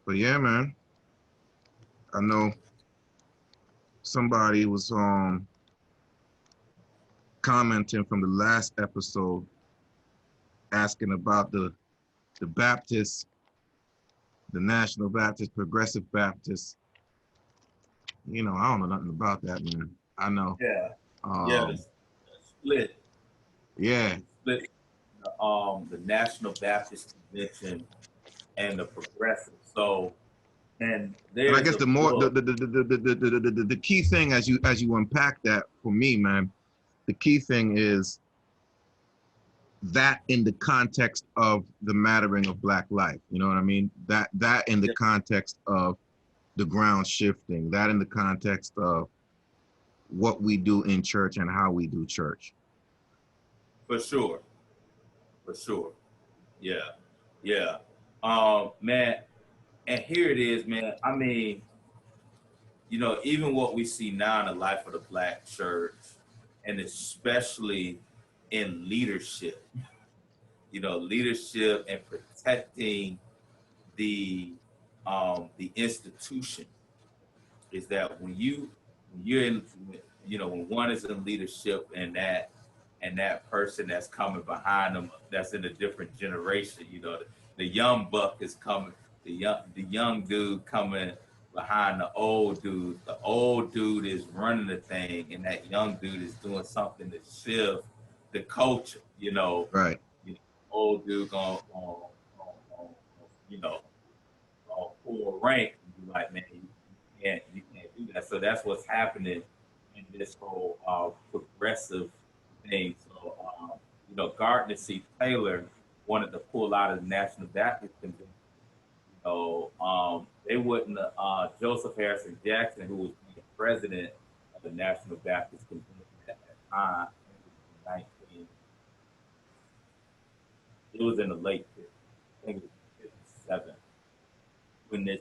But yeah, man, I know somebody was commenting from the last episode asking about the Baptist, the National Baptist, Progressive Baptist. You know, I don't know nothing about that, man. I know. Yeah, yeah, the split. Yeah. The split. The National Baptist Convention and the Progressive. So, and And I there's guess a the more book. the key thing as you unpack that for me, man, the key thing is that in the context of the mattering of Black life. You know what I mean? That in the context of the ground shifting, that in the context of what we do in church and how we do church. For sure. For sure. Yeah. Yeah. Man, and here it is, man. I mean, even what we see now in the life of the Black church, and especially in leadership, leadership and protecting the institution, is that you're in, when one is in leadership, and that person that's coming behind them, that's in a different generation, the young buck is coming, the young dude coming behind the old dude. The old dude is running the thing, and that young dude is doing something to shift the culture. Right. Old dude gonna, you know, pull rank and be like, man, you can't do that. So that's what's happening in this whole progressive thing. So, Gardner C. Taylor wanted to pull out of the National Baptist Convention. They wouldn't. Joseph Harrison Jackson, who was the president of the National Baptist Convention at that time, it was in the late 50s. I think it was 57 when this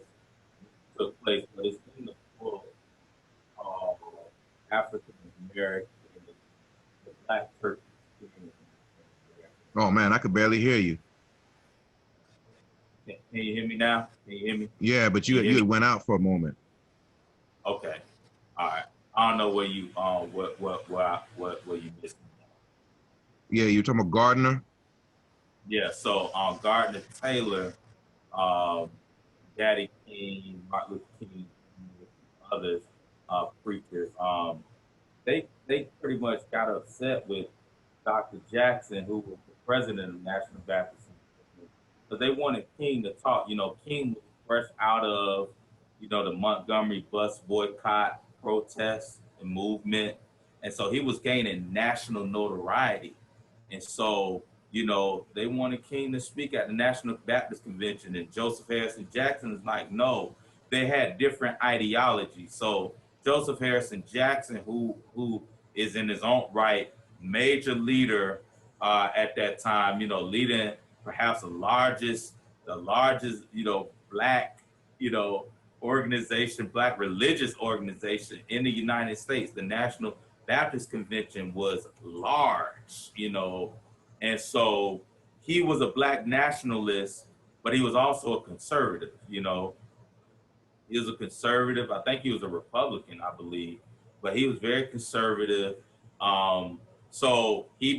took place. But it's in the book called African American, the Black Church Experience. Oh man, I could barely hear you. Can you hear me now? Can you hear me? Yeah, but you had went out for a moment. Okay. All right. I don't know where you what you missed. Yeah, you're talking about Gardner? Yeah, so Gardner Taylor, um, Daddy King, Martin Luther King, and others, preachers, they pretty much got upset with Dr. Jackson, who was the president of the National Baptist Convention, because they wanted King to talk. King was fresh out of, the Montgomery bus boycott protest and movement, and so he was gaining national notoriety, and so they wanted King to speak at the National Baptist Convention, and Joseph Harrison Jackson is like, no, they had different ideologies. So Joseph Harrison Jackson, who is in his own right major leader at that time, leading perhaps the largest, black, organization, black religious organization in the United States. The National Baptist Convention was large, and so he was a black nationalist, but he was also a conservative, He was a conservative. I think he was a Republican, I believe, but he was very conservative. So he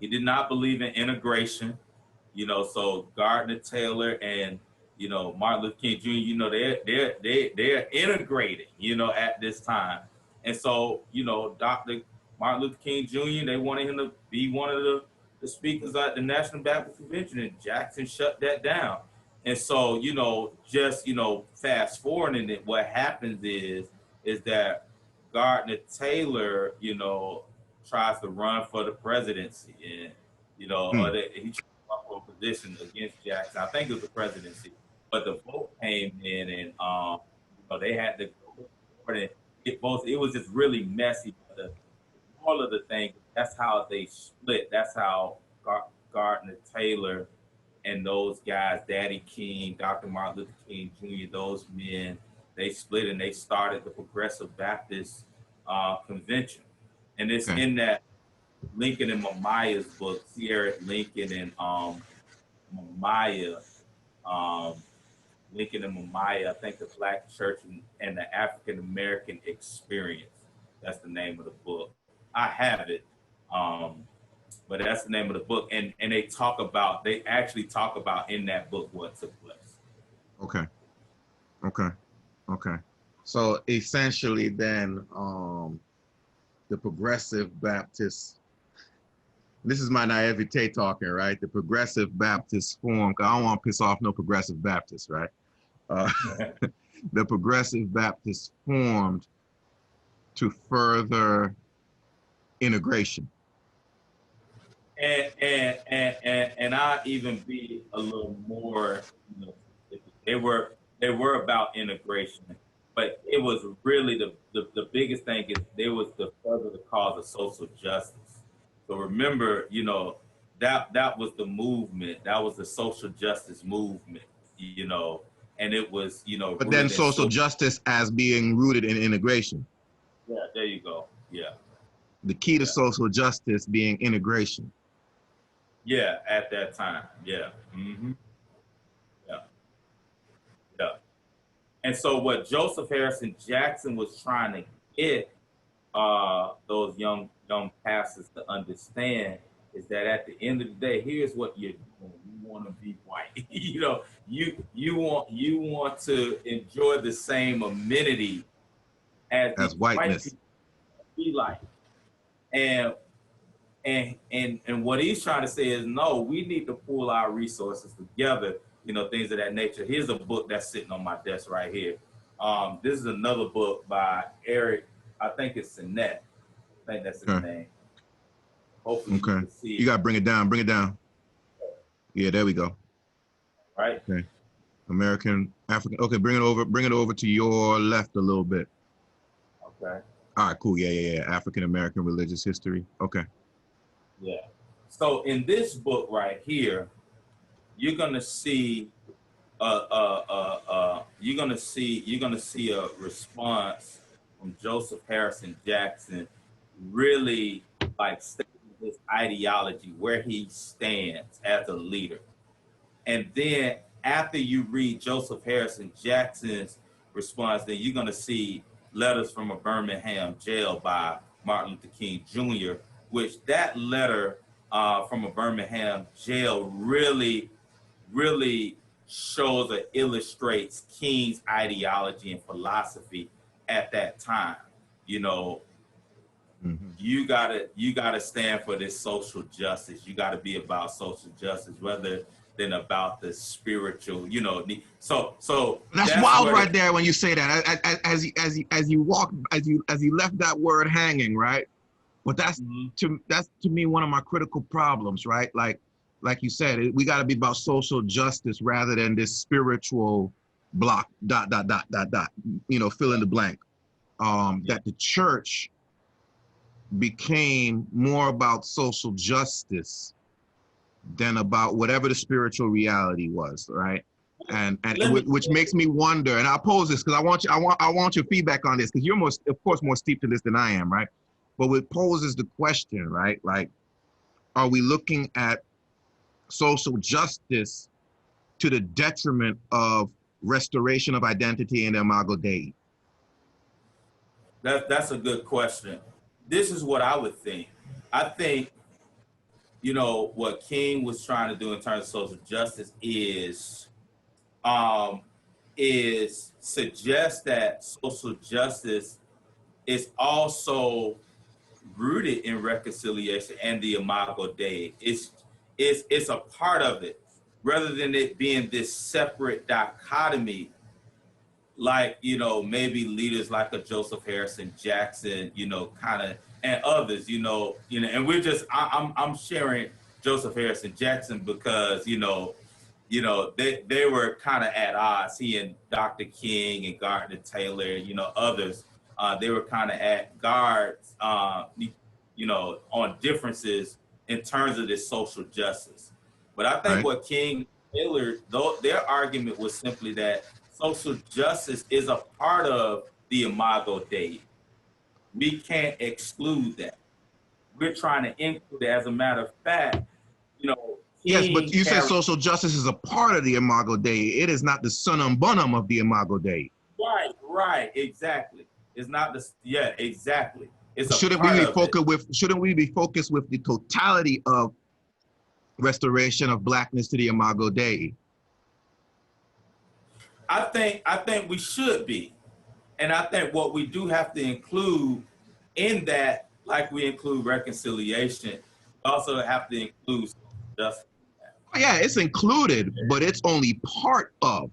did not believe in integration, so Gardner Taylor and, Martin Luther King Jr., they're integrating, at this time. And so, Dr. Martin Luther King Jr., they wanted him to be one of the speakers at the National Baptist Convention, and Jackson shut that down. And so, fast forwarding it, what happens is that Gardner Taylor, tries to run for the presidency, and or that he tried to run for a position against Jackson. I think it was the presidency, but the vote came in, and they had to go forward and get votes. It was just really messy. But the moral of the thing, that's how they split. That's how Gardner Taylor and those guys, Daddy King, Dr. Martin Luther King Jr., those men, they split and they started the Progressive Baptist Convention. And it's in that Lincoln and Mamaya's book, Sierra Lincoln and Mamaya, um, Lincoln and Mamiah, I think the Black Church and the African American Experience. That's the name of the book. I have it, but that's the name of the book. And they actually talk about in that book what took place. Okay. Okay. Okay. So essentially then the Progressive Baptists, this is my naivete talking, right? The Progressive Baptists form, because I don't want to piss off no Progressive Baptists, right? The Progressive Baptists formed to further integration. And I even be a little more, you know, they were about integration, but it was really the biggest thing is they was to further the cause of social justice. So remember, you know, that was the movement, that was the social justice movement, you know, and it was, you know, But then social justice as being rooted in integration. Yeah, there you go. Yeah. The key to social justice being integration. Yeah, at that time. Yeah. Mm-hmm. Yeah. Yeah. And so what Joseph Harrison Jackson was trying to get those young pastors to understand is that at the end of the day, here's what you're doing. You want to be white. You know, you want to enjoy the same amenity as these white people be like. And what he's trying to say is, no, we need to pull our resources together, you know, things of that nature. Here's a book that's sitting on my desk right here. This is another book by Eric, I think it's Sinet. I think that's his name. Hopefully you can see it. You gotta bring it down, bring it down. Yeah, there we go. Right. Okay. American, African, okay, bring it over to your left a little bit. Okay. All right, cool, yeah. African American religious history, okay. Yeah. So in this book right here, you're gonna see you're gonna see a response from Joseph Harrison Jackson, really like stating his ideology, where he stands as a leader. And then after you read Joseph Harrison Jackson's response, then you're gonna see Letters from a Birmingham Jail by Martin Luther King Jr., which that letter from a Birmingham jail really shows or illustrates King's ideology and philosophy at that time. You know, you gotta stand for this social justice. You gotta be about social justice rather than about the spiritual, you know. So that's wild right there when you say that. As you left that word hanging, right? But that's to me one of my critical problems, right? Like you said, we got to be about social justice rather than this spiritual block. ... You know, fill in the blank. That the church became more about social justice than about whatever the spiritual reality was, right? And which makes me wonder. And I'll pose this because I want your feedback on this because you're of course more steeped in this than I am, right? But it poses the question, right? Like, are we looking at social justice to the detriment of restoration of identity and imago Dei? That's a good question. This is what I would think. I think, you know, what King was trying to do in terms of social justice is suggest that social justice is also rooted in reconciliation and the imago Dei. It's a part of it, rather than it being this separate dichotomy, like, you know, maybe leaders like a Joseph Harrison Jackson, you know, kind of, and others, you know, and we're just, I'm sharing Joseph Harrison Jackson because, you know, they were kind of at odds. He and Dr. King and Gardner Taylor, you know, others, they were kind of at guards, you know, on differences in terms of this social justice. But I think what King Taylor, their argument was simply that social justice is a part of the imago Dei. We can't exclude that. We're trying to include it. As a matter of fact, you know, Yes, but in you say character. social justice is a part of the Imago Dei. It is not the summum bonum of the Imago Dei. Right, exactly. It's not the, yeah, exactly. It's a Shouldn't we part be of it. focused with? Shouldn't we be focused with the totality of restoration of blackness to the Imago Dei? I think we should be. And I think what we do have to include in that, like we include reconciliation, we also have to include justice. Yeah, it's included, but it's only part of.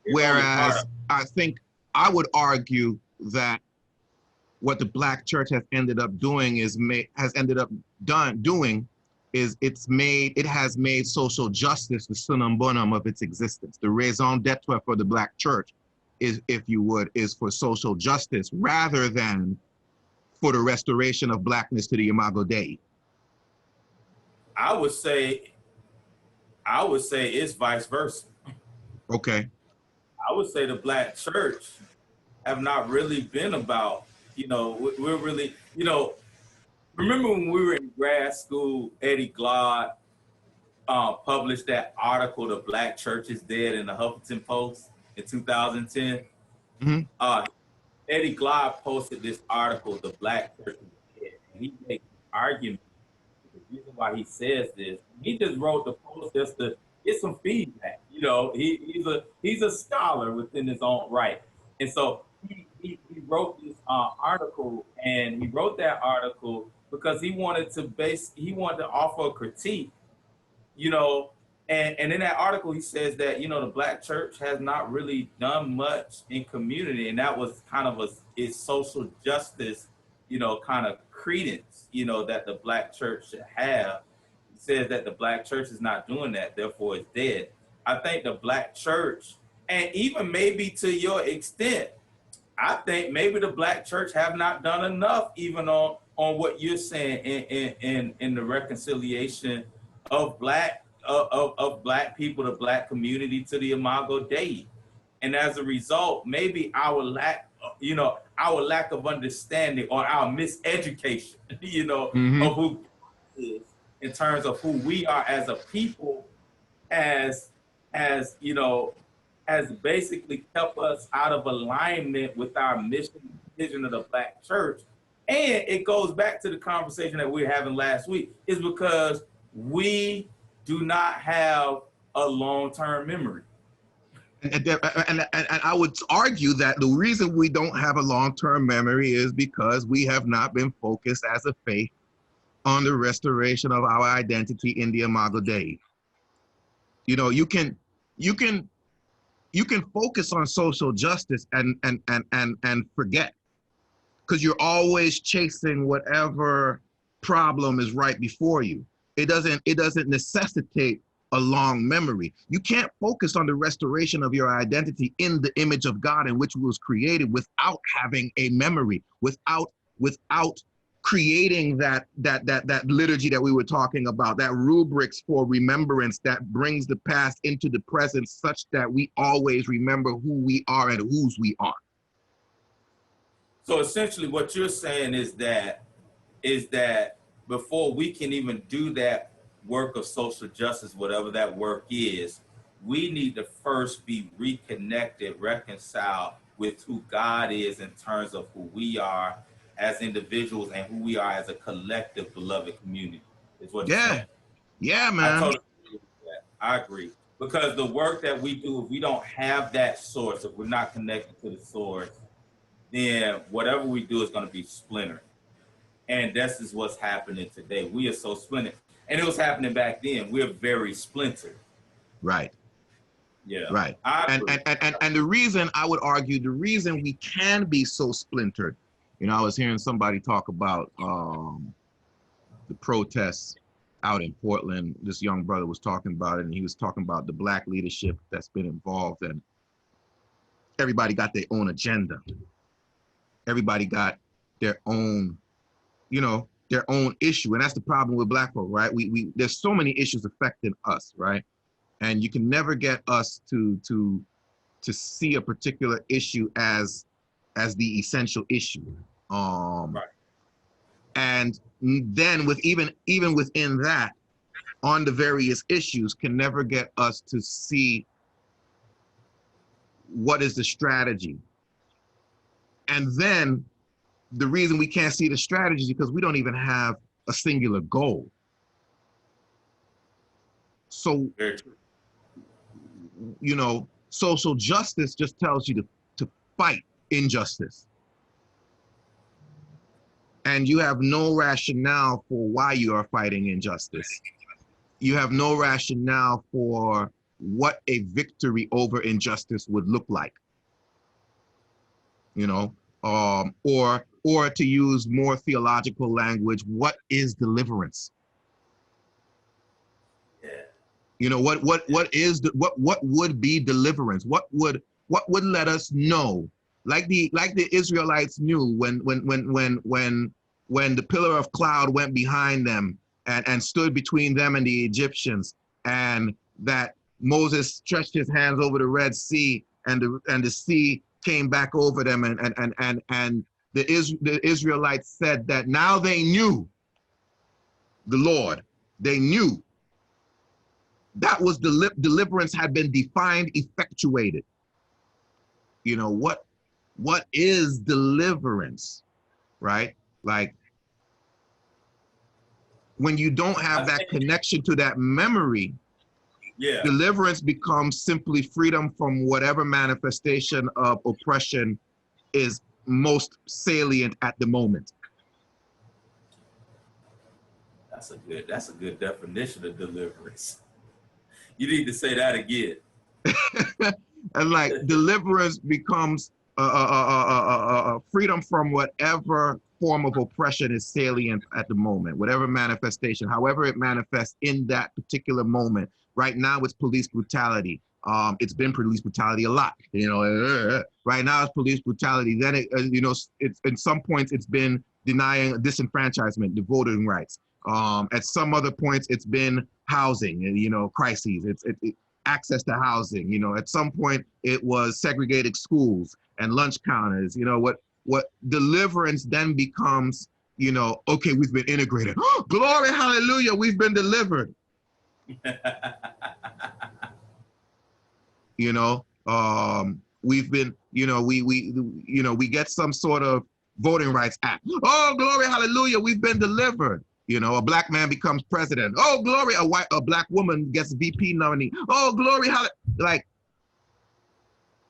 It's only part Whereas of I think I would argue that what the black church has ended up doing is it has made social justice the summum bonum of its existence. The raison d'etre for the black church is, if you would, is for social justice rather than for the restoration of blackness to the Imago Dei. I would say it's vice versa. Okay. I would say the black church have not really been about, we're really, remember when we were in grad school, Eddie Glaude published that article, "The Black Church is Dead," in the Huffington Post in 2010. Mm-hmm. Eddie Glaude posted this article, "The Black Church is Dead." And he makes an argument. The reason why he says this, he just wrote the post just to get some feedback. He's a scholar within his own right. And so he wrote this article, and he wrote that article because he wanted to offer a critique, you know, and in that article he says that, the black church has not really done much in community, and that was kind of its social justice, kind of credence, that the black church should have. He says that the black church is not doing that, therefore it's dead. I think the black church, and even maybe to your extent, I think maybe the black church have not done enough, even on what you're saying in the reconciliation of black people, the black community, to the Imago Dei. And as a result, maybe our lack of understanding, or our miseducation, Mm-hmm. of who is, in terms of who we are as a people, has has you know has basically kept us out of alignment with our mission and vision of the black church. And it goes back to the conversation that we were having last week, is because we do not have a long-term memory. And I would argue that the reason we don't have a long-term memory is because we have not been focused as a faith on the restoration of our identity in the Imago Dei. You can focus on social justice and forget, because you're always chasing whatever problem is right before you. It doesn't necessitate a long memory. You can't focus on the restoration of your identity in the image of God in which we was created without having a memory, without creating that liturgy that we were talking about, that rubrics for remembrance that brings the past into the present, such that we always remember who we are and whose we are. So essentially what you're saying is that before we can even do that work of social justice, whatever that work is, we need to first be reconnected, reconciled with who God is in terms of who we are as individuals and who we are as a collective beloved community, is what you're saying. Yeah, I man. totally agree with that. I agree. Because the work that we do, if we don't have that source, if we're not connected to the source, then whatever we do is going to be splintered. And this is what's happening today. We are so splintered. And it was happening back then. We're very splintered. Right. Yeah. Right. And the reason, I would argue, the reason we can be so splintered, I was hearing somebody talk about the protests out in Portland. This young brother was talking about it, and he was talking about the black leadership that's been involved, and everybody got their own agenda. Everybody got their own, their own issue. And that's the problem with black folk, right? We there's so many issues affecting us, right? And you can never get us to see a particular issue as the essential issue. Right. And then with even within that, on the various issues can never get us to see what is the strategy. And then the reason we can't see the strategy is because we don't even have a singular goal. So, you know, social justice just tells you to fight injustice. And you have no rationale for why you are fighting injustice. You have no rationale for what a victory over injustice would look like. You know, or to use more theological language, what is deliverance? Yeah. You know, what would be deliverance? What would let us know, like the Israelites knew when the pillar of cloud went behind them and stood between them and the Egyptians, and that Moses stretched his hands over the Red Sea, and the sea came back over them, and the Israelites said that now they knew the Lord. They knew that was deliverance had been defined, effectuated. You know, what is deliverance, right? Like, when you don't have that connection to that memory, yeah, deliverance becomes simply freedom from whatever manifestation of oppression is most salient at the moment. That's a good definition of deliverance. You need to say that again. And like, deliverance becomes freedom from whatever form of oppression is salient at the moment, whatever manifestation, however it manifests in that particular moment. Right now, it's police brutality. It's been police brutality a lot. You know, right now it's police brutality. Then you know, it's in some points it's been denying disenfranchisement, the voting rights. At some other points, it's been housing, you know, crises. It's access to housing. You know, at some point it was segregated schools and lunch counters. You know, what deliverance then becomes, you know, okay, we've been integrated. Glory, hallelujah, we've been delivered. You know, we've been, you know, we get some sort of voting rights act. Oh, glory, hallelujah, we've been delivered. You know, a black man becomes president. Oh, glory, a black woman gets VP nominee. Oh, glory, hallelujah. Like,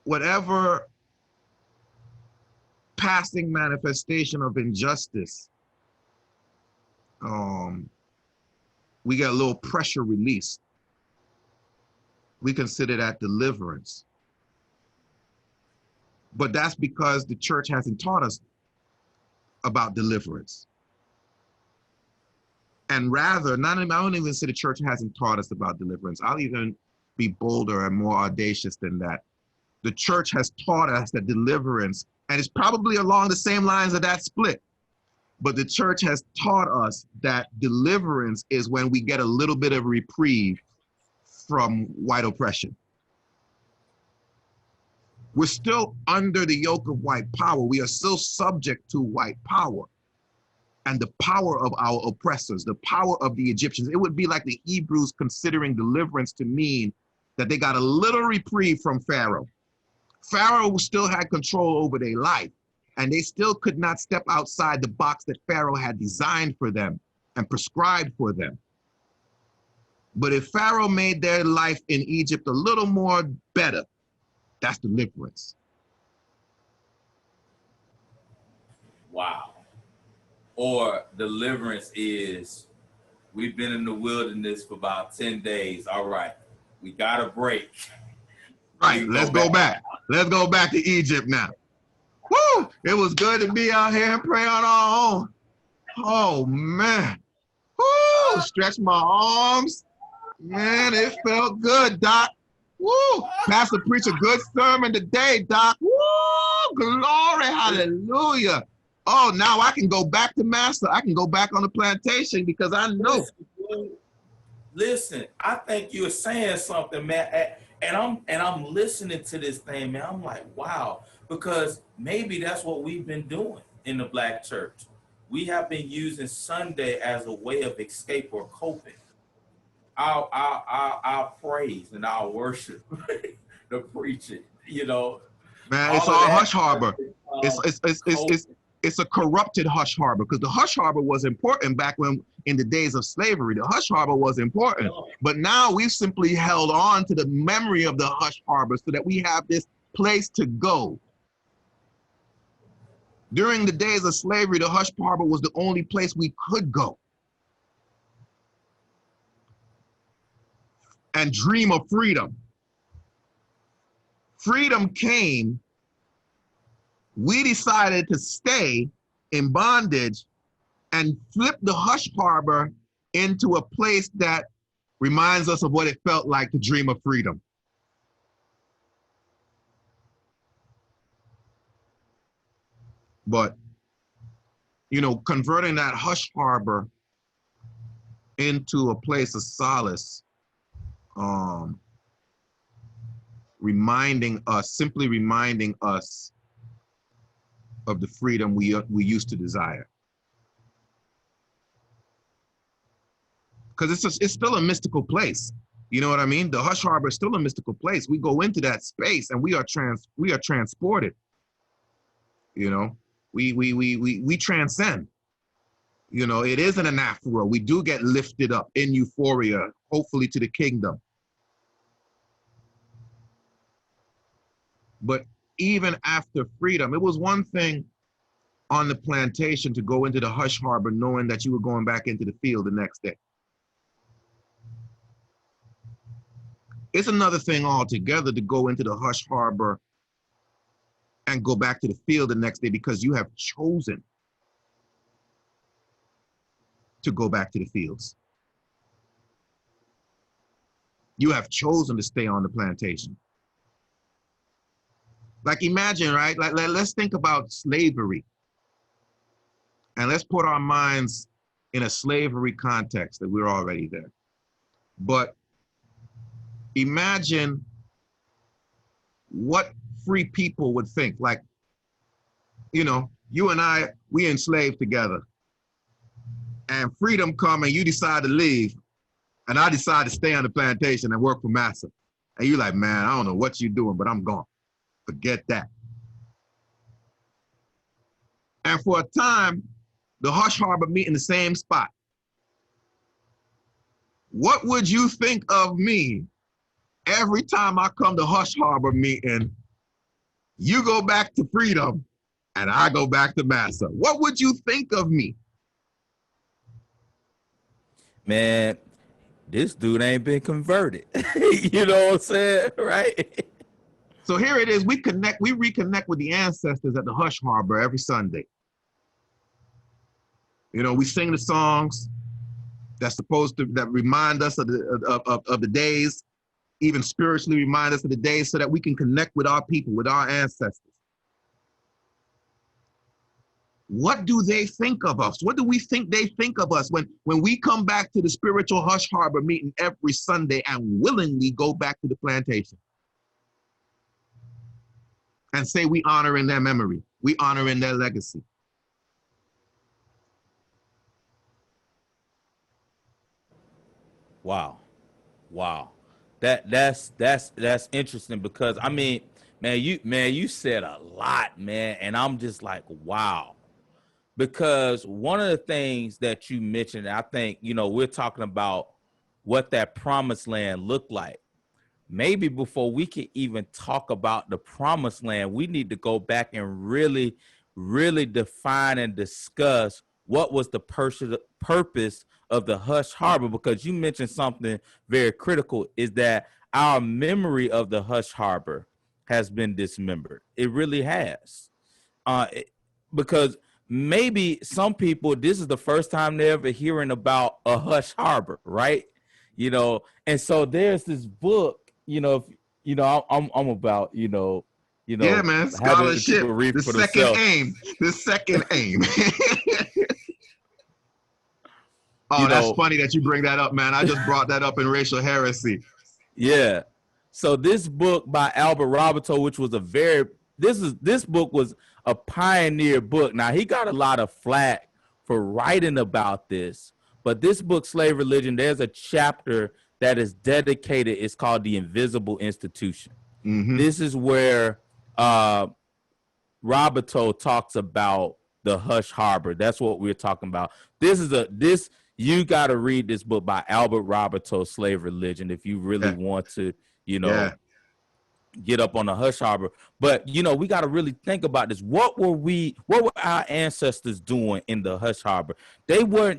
whatever passing manifestation of injustice, we get a little pressure release. We consider that deliverance. But that's because the church hasn't taught us about deliverance. And rather, I don't even say the church hasn't taught us about deliverance. I'll even be bolder and more audacious than that. The church has taught us that deliverance, and it's probably along the same lines of that split, but the church has taught us that deliverance is when we get a little bit of reprieve from white oppression. We're still under the yoke of white power. We are still subject to white power and the power of our oppressors, the power of the Egyptians. It would be like the Hebrews considering deliverance to mean that they got a little reprieve from Pharaoh. Pharaoh still had control over their life, and they still could not step outside the box that Pharaoh had designed for them and prescribed for them. But if Pharaoh made their life in Egypt a little more better, that's deliverance. Wow. Or deliverance is, we've been in the wilderness for about 10 days. All right, we got a break. Right, let's go back. Let's go back to Egypt now. Woo! It was good to be out here and pray on our own. Oh, man. Woo! Stretch my arms. Man, it felt good, Doc. Woo! Pastor preached a good sermon today, Doc. Woo! Glory, hallelujah. Oh, now I can go back to Master. I can go back on the plantation because I know. Listen, I think you're saying something, man. And I'm listening to this thing, man. I'm like, wow, because maybe that's what we've been doing in the black church. We have been using Sunday as a way of escape or coping. our praise and our worship, the preaching, Man, it's all of all that hush harbor. It's becomes it's it's it's it's, it's a corrupted hush harbor, because the hush harbor was important back when, in the days of slavery. The hush harbor was important, but now we've simply held on to the memory of the hush harbor so that we have this place to go. During the days of slavery, the hush harbor was the only place we could go and dream of freedom. Freedom came, we decided to stay in bondage and flip the hush harbor into a place that reminds us of what it felt like to dream of freedom. But, converting that hush harbor into a place of solace, simply reminding us of the freedom we used to desire. Because it's still a mystical place. You know what I mean? The hush harbor is still a mystical place. We go into that space and we are transported. We transcend. It is an anaphora. We do get lifted up in euphoria, hopefully to the kingdom. But even after freedom, it was one thing on the plantation to go into the hush harbor knowing that you were going back into the field the next day. It's another thing altogether to go into the hush harbor and go back to the field the next day because you have chosen to go back to the fields. You have chosen to stay on the plantation. Like imagine, right? Let's think about slavery. And let's put our minds in a slavery context that we're already there. But imagine what free people would think. Like, you and I, we enslaved together. And freedom come and you decide to leave. And I decide to stay on the plantation and work for massa. And you're like, man, I don't know what you're doing, but I'm gone. Forget that. And for a time, the hush harbor meet in the same spot. What would you think of me every time I come to hush harbor meeting? You go back to freedom and I go back to massa. What would you think of me? Man, this dude ain't been converted. You know what I'm saying? Right? So here it is. We reconnect with the ancestors at the hush harbor every Sunday. We sing the songs that remind us of the days, even spiritually remind us of the days so that we can connect with our people, with our ancestors. What do they think of us? What do we think they think of us when we come back to the spiritual hush harbor meeting every Sunday and willingly go back to the plantation? And say we honor in their memory, we honor in their legacy. Wow. That's interesting because you said a lot, man, and I'm just like, wow. Because one of the things that you mentioned, I think, we're talking about what that promised land looked like. Maybe before we can even talk about the promised land, we need to go back and really, really define and discuss what was the purpose of the hush harbor, because you mentioned something very critical, is that our memory of the hush harbor has been dismembered. It really has. Because maybe some people, this is the first time they're ever hearing about a hush harbor, right? And so there's this book, I'm about, Yeah, man, having scholarship, people read the for second themselves. aim, the second aim. Oh, that's funny that you bring that up, man. I just brought that up in Racial Heresy. Yeah. So this book by Albert Roberto, which was this book was a pioneer book. Now, he got a lot of flack for writing about this, but this book, Slave Religion, there's a chapter that is dedicated. It's called the invisible institution. Mm-hmm. This is where Roberto talks about the hush harbor. That's what we're talking about. You got to read this book by Albert Roberto, Slave Religion, if you really want to, get up on the hush harbor. But we got to really think about this. What were our ancestors doing in the hush harbor? They were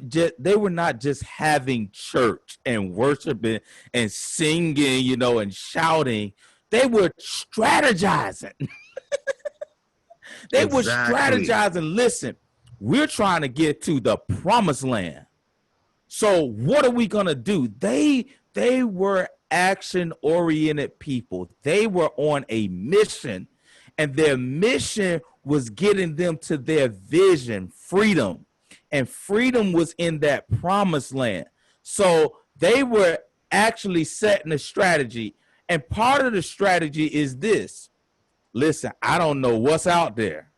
not just having church and worshiping and singing, and shouting. They were strategizing. They were strategizing. Listen, we're trying to get to the promised land. So what are we going to do? They were action-oriented people. They were on a mission, and their mission was getting them to their vision, freedom. And freedom was in that promised land. So they were actually setting a strategy. And part of the strategy is this. Listen, I don't know what's out there.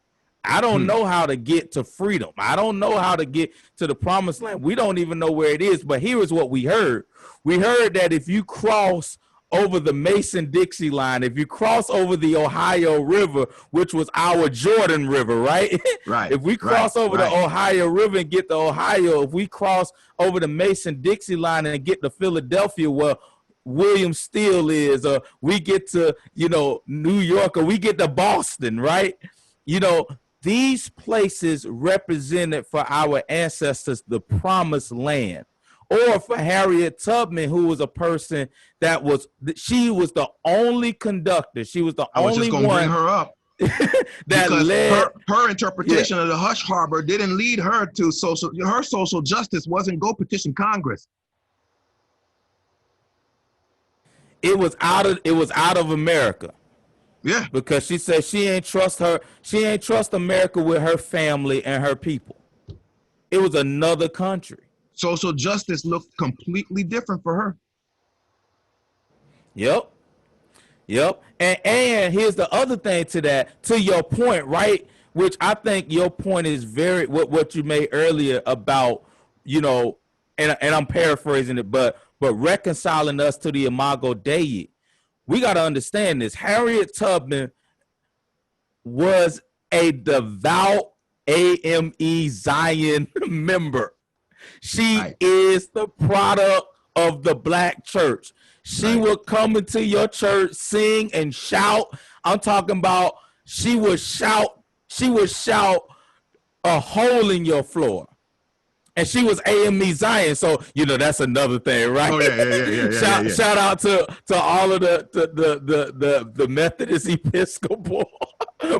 I don't know how to get to freedom. I don't know how to get to the promised land. We don't even know where it is. But here is what we heard. We heard that if you cross over the Mason-Dixie line, if you cross over the Ohio River, which was our Jordan River, right? Right. If we cross over the Ohio River and get to Ohio, if we cross over the Mason-Dixie line and get to Philadelphia, well, William Steele is, or we get to, New York, or we get to Boston, right? These places represented for our ancestors the promised land. Or for Harriet Tubman, who was a person she was the only conductor. She was the only one. I was just going to bring her up. That led her interpretation of the hush harbor didn't lead her to her social justice wasn't go petition Congress. It was out of America. Yeah. Because she said she ain't trust America with her family and her people. It was another country. Social justice looked completely different for her. Yep. And here's the other thing to that, to your point, right? Which I think your point is very what you made earlier about, and I'm paraphrasing it, but reconciling us to the Imago Dei. We got to understand this. Harriet Tubman was a devout AME Zion member. She is the product of the black church. She would come into your church, sing and shout. I'm talking about she would shout a hole in your floor. And she was AME Zion, so that's another thing, right? Oh yeah. Shout out to all of the Methodist Episcopal,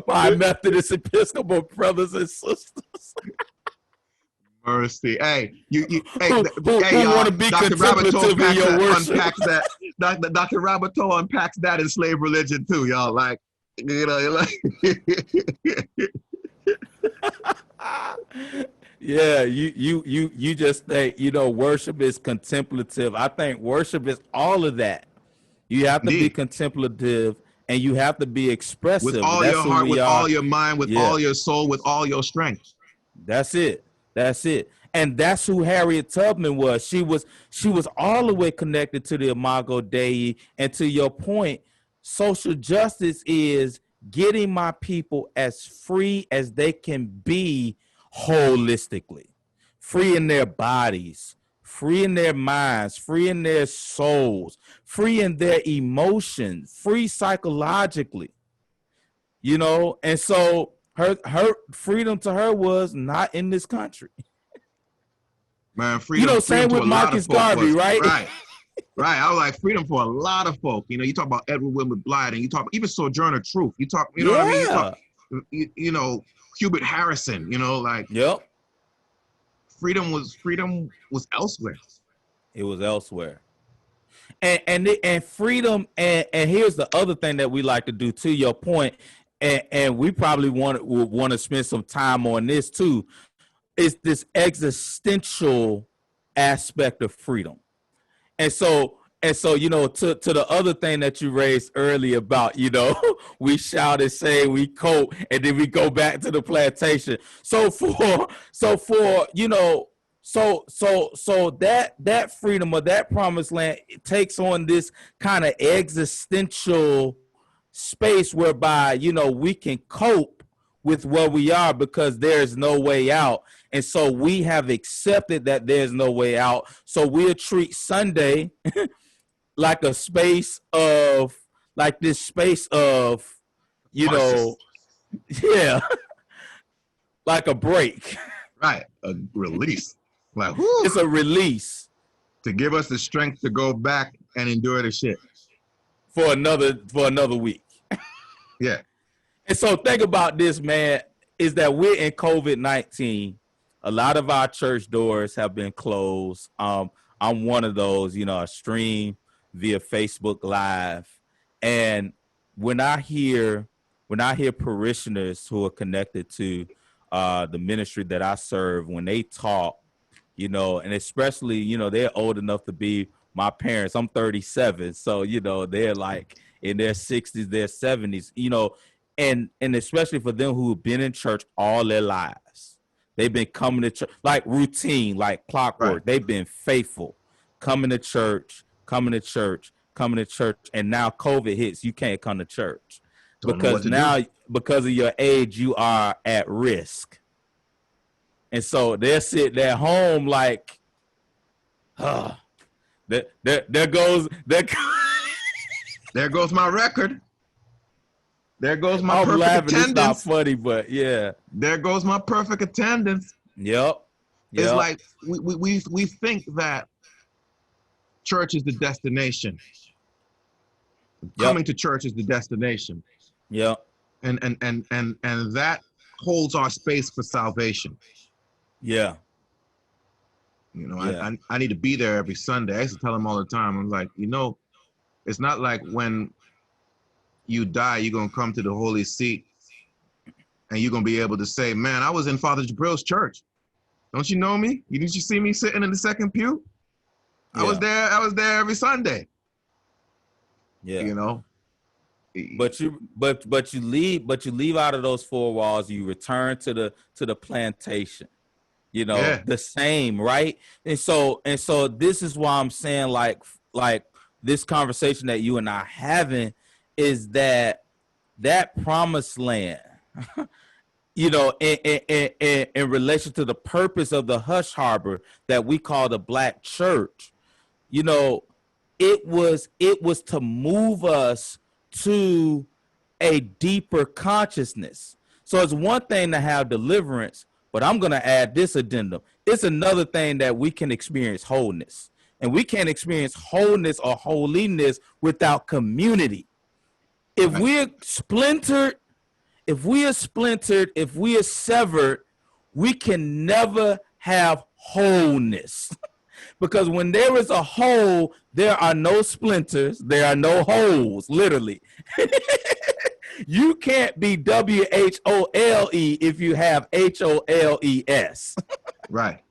my Methodist Episcopal brothers and sisters. Mercy, hey, who want to be Dr. Roberto unpacks that. Dr. Roberto unpacks that in Slave Religion too, y'all. Like, Yeah, you just think, worship is contemplative. I think worship is all of that. You have to be contemplative and you have to be expressive. With all your heart, with all your mind, with all your soul, with all your strength. That's it. And that's who Harriet Tubman was. She was all the way connected to the Imago Dei. And to your point, social justice is getting my people as free as they can be holistically, free in their bodies, free in their minds, free in their souls, free in their emotions, free psychologically, and so her freedom to her was not in this country. Man, freedom. Same with Marcus Garvey, right? Right. I was like, freedom for a lot of folk. You talk about Edward Wilbur Blythe, and you talk even Sojourner Truth. You talk, what I mean? You talk, Hubert Harrison. Yep. Freedom was elsewhere. It was elsewhere. And freedom, and here's the other thing that we like to do, to your point, and we probably want to spend some time on this too, is this existential aspect of freedom. And so, to the other thing that you raised earlier about, we shout and say, we quote, and then we go back to the plantation. So for So that freedom or that promised land, it takes on this kind of existential space whereby, you know, we can cope with where we are because there's no way out. And so we have accepted that there's no way out. So we'll treat Sunday like a space of, like this space of, you know, Crisis. yeah, like a break. Right. A release. Like, whoo, It's a release to give us the strength to go back and endure the shit. for another week. Yeah. And so think about this, man, is that we're in COVID-19. A lot of our church doors have been closed. I'm one of those, you know, I stream via Facebook Live. And when I hear parishioners who are connected to the ministry that I serve, when they talk, you know, and especially, you know, they're old enough to be my parents. I'm 37. So, you know, they're like in their 60s, their 70s, you know, and especially for them who've been in church all their lives. They've been coming to church like routine, like clockwork. Right. They've been faithful, coming to church, coming to church, coming to church. And now COVID hits, you can't come to church Don't know what because to now, do. because of your age, you are at risk. And so they're sitting at home like, there goes There goes my record. There goes my I'm perfect laughing. It's not attendance. funny, but yeah. There goes my perfect attendance. Yep. It's like we think that church is the destination. Coming to church is the destination. Yep. And that holds our space for salvation. Yeah. You know, Yeah. I need to be there every Sunday. I used to tell them all the time. I'm like, you know, it's not like when you die, you're gonna come to the holy seat and you're gonna be able to say, man, I was in Father Jabril's church. Don't you know me? Didn't you see me sitting in the second pew? Yeah. I was there every Sunday. Yeah. You know. But you leave out of those four walls, you return to the plantation. You know, Yeah. the same, right? And so this is why I'm saying like this conversation that you and I having is that promised land, you know, in relation to the purpose of the hush harbor that we call the Black church, you know, it was to move us to a deeper consciousness. So it's one thing to have deliverance, but I'm going to add this addendum. It's another thing that we can experience wholeness. And we can't experience wholeness or holiness without community. If we're splintered, if we are severed, we can never have wholeness. Because when there is a hole, there are no splinters, there are no holes, literally. You can't be WHOLE if you have HOLES. Right.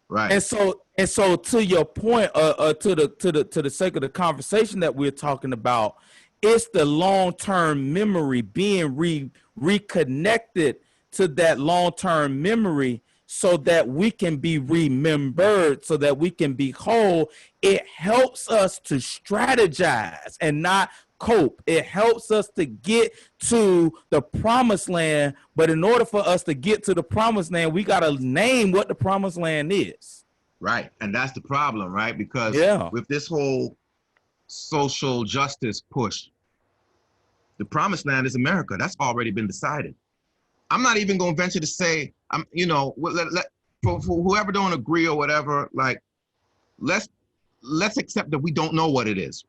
And so to your point, to the sake of the conversation that we're talking about, it's the long-term memory, being reconnected to that long-term memory so that we can be remembered, so that we can be whole. It helps us to strategize and not cope. It helps us to get to the promised land. But in order for us to get to the promised land, we got to name what the promised land is. Right. And that's the problem, right? Because with this whole social justice push, the promised land is America. That's already been decided. I'm not even going to venture to say, you know, for whoever don't agree or whatever, like, let's accept that we don't know what it is.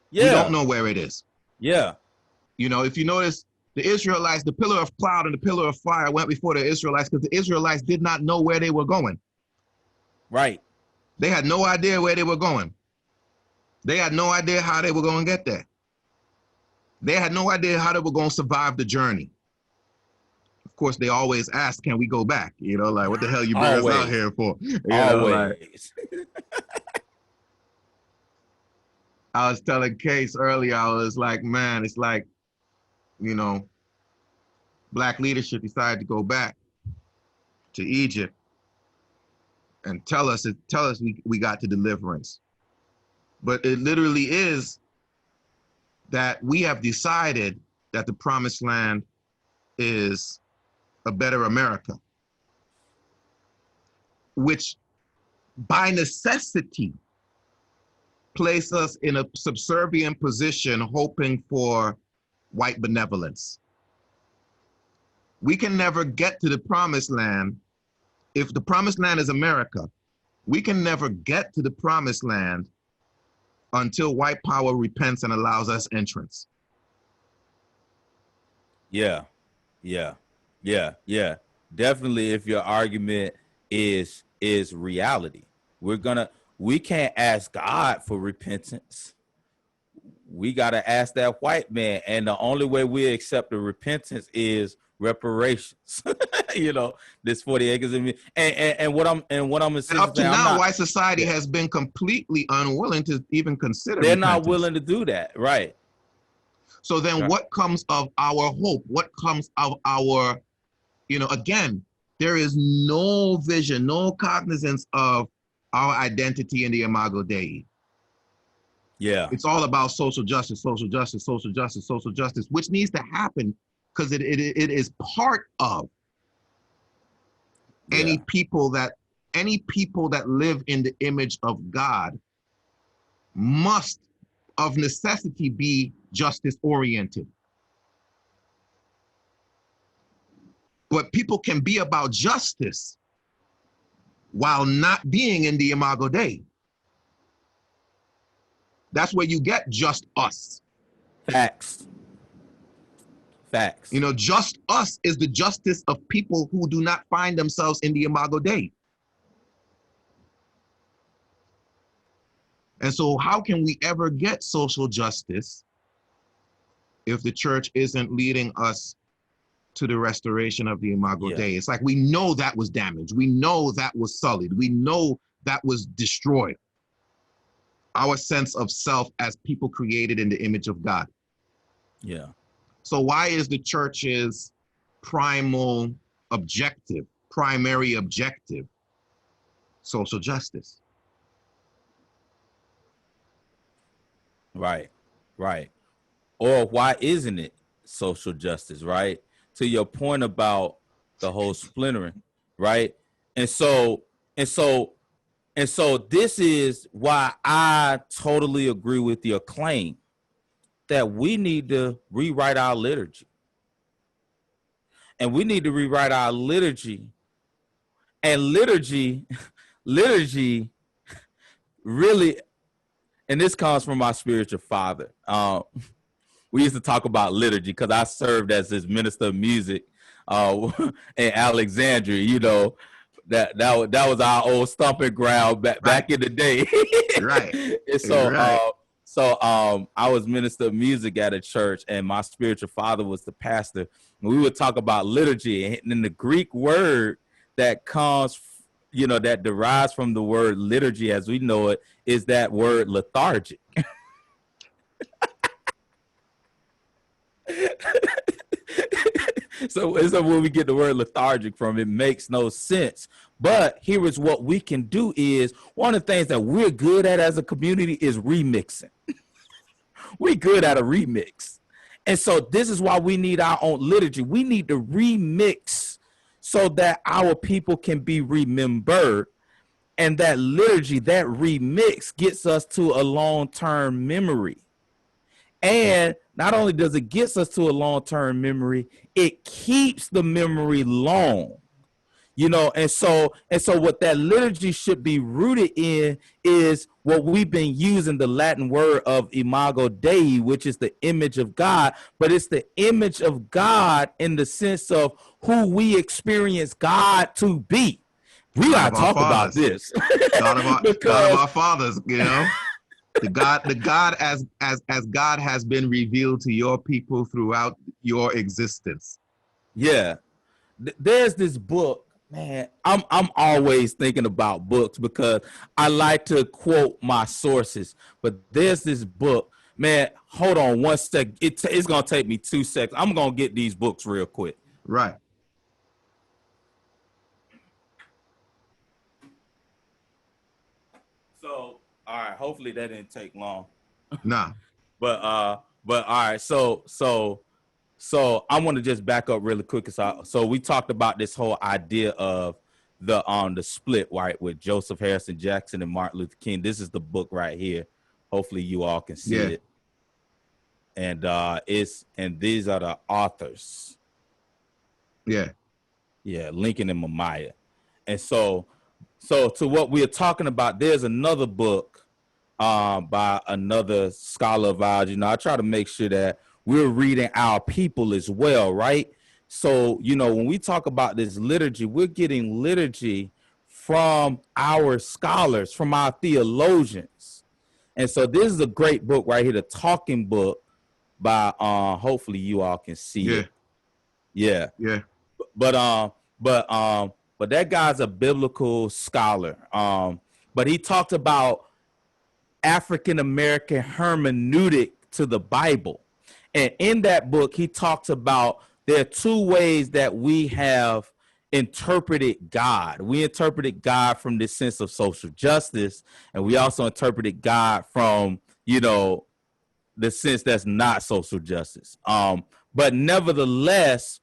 Yeah. We don't know where it is. Yeah. You know, if you notice, the Israelites, the pillar of cloud and the pillar of fire went before the Israelites because the Israelites did not know where they were going. Right. They had no idea where they were going. They had no idea how they were going to get there. They had no idea how they were going to survive the journey. Of course, they always ask, can we go back? You know, like, what the hell you bring us out here for? You know, like, I was telling Case earlier, I was like, man, it's like, you know, Black leadership decided to go back to Egypt and tell us we got to deliverance. But it literally is that we have decided that the promised land is a better America, which by necessity place us in a subservient position, hoping for white benevolence. We can never get to the promised land. If the promised land is America, we can never get to the promised land until white power repents and allows us entrance. Yeah. Definitely, if your argument is reality, we can't ask God for repentance. We got to ask that white man, and the only way we accept the repentance is reparations. This 40 acres of me, and what I'm And up to now, white society has been completely unwilling to even consider they're repentance. not willing to do that, right? So then what comes of our hope? What comes of our, again, there is no vision, no cognizance of our identity in the Imago Dei. Yeah. It's all about social justice, which needs to happen because it is part of any people that live in the image of God must of necessity be justice oriented. But people can be about justice while not being in the Imago Dei. That's where you get just us. Facts. Just us is the justice of people who do not find themselves in the Imago Dei. And so how can we ever get social justice if the church isn't leading us to the restoration of the Imago Dei? It's like we know that was damaged. We know that was sullied. We know that was destroyed. Our sense of self as people created in the image of God. Yeah. So why is the church's primary objective, social justice? Right. Or why isn't it social justice, right? To your point about the whole splintering, right? And so this is why I totally agree with your claim that we need to rewrite our liturgy. And we need to rewrite our liturgy. And liturgy really, and this comes from my spiritual father. We used to talk about liturgy because I served as his minister of music in Alexandria. That was our old stomping ground back in the day. Right. And so I was minister of music at a church, and my spiritual father was the pastor. And we would talk about liturgy, and then the Greek word that comes, that derives from the word liturgy as we know it, is that word lethargic. So when we get the word lethargic from, it makes no sense. But here is what we can do is, one of the things that we're good at as a community is remixing. We're good at a remix. And so this is why we need our own liturgy. We need to remix so that our people can be remembered. And that liturgy, that remix gets us to a long-term memory. And not only does it get us to a long-term memory, it keeps the memory long. And so what that liturgy should be rooted in is what we've been using, the Latin word of imago Dei, which is the image of God, but it's the image of God in the sense of who we experience God to be. We gotta talk about this. God of our fathers, the God as God has been revealed to your people throughout your existence. Yeah. There's this book. Man, I'm always thinking about books because I like to quote my sources. But there's this book, man. Hold on one sec. It's gonna take me 2 seconds. I'm gonna get these books real quick. Right. All right. Hopefully that didn't take long. Nah. But all right. So I want to just back up really quick. So we talked about this whole idea of the split, right, with Joseph Harrison Jackson and Martin Luther King. This is the book right here. Hopefully you all can see it. And these are the authors. Yeah. Yeah, Lincoln and Mamiya. And so to what we are talking about, there's another book by another scholar of ours. You know, I try to make sure that we're reading our people as well, right? So, you know, when we talk about this liturgy, we're getting liturgy from our scholars, from our theologians. And so this is a great book right here, the Talking Book by hopefully you all can see it. Yeah. Yeah. But that guy's a biblical scholar. But he talked about African American hermeneutic to the Bible. And in that book, he talks about there are two ways that we have interpreted God. We interpreted God from this sense of social justice, and we also interpreted God from, you know, the sense that's not social justice. But nevertheless,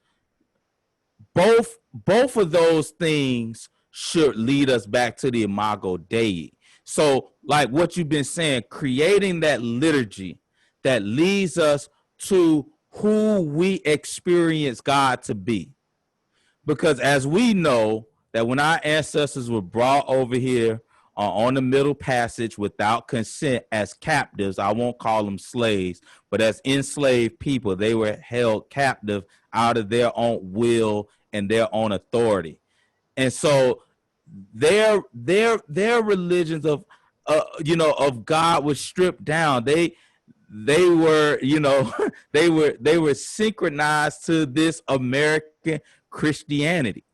both of those things should lead us back to the Imago Dei. So, like what you've been saying, creating that liturgy that leads us to who we experience God to be. Because as we know that when our ancestors were brought over here on the Middle Passage without consent as captives, I won't call them slaves, but as enslaved people, they were held captive out of their own will and their own authority. And so their religions of of God was stripped down. They were, you know, they were synchronized to this American Christianity.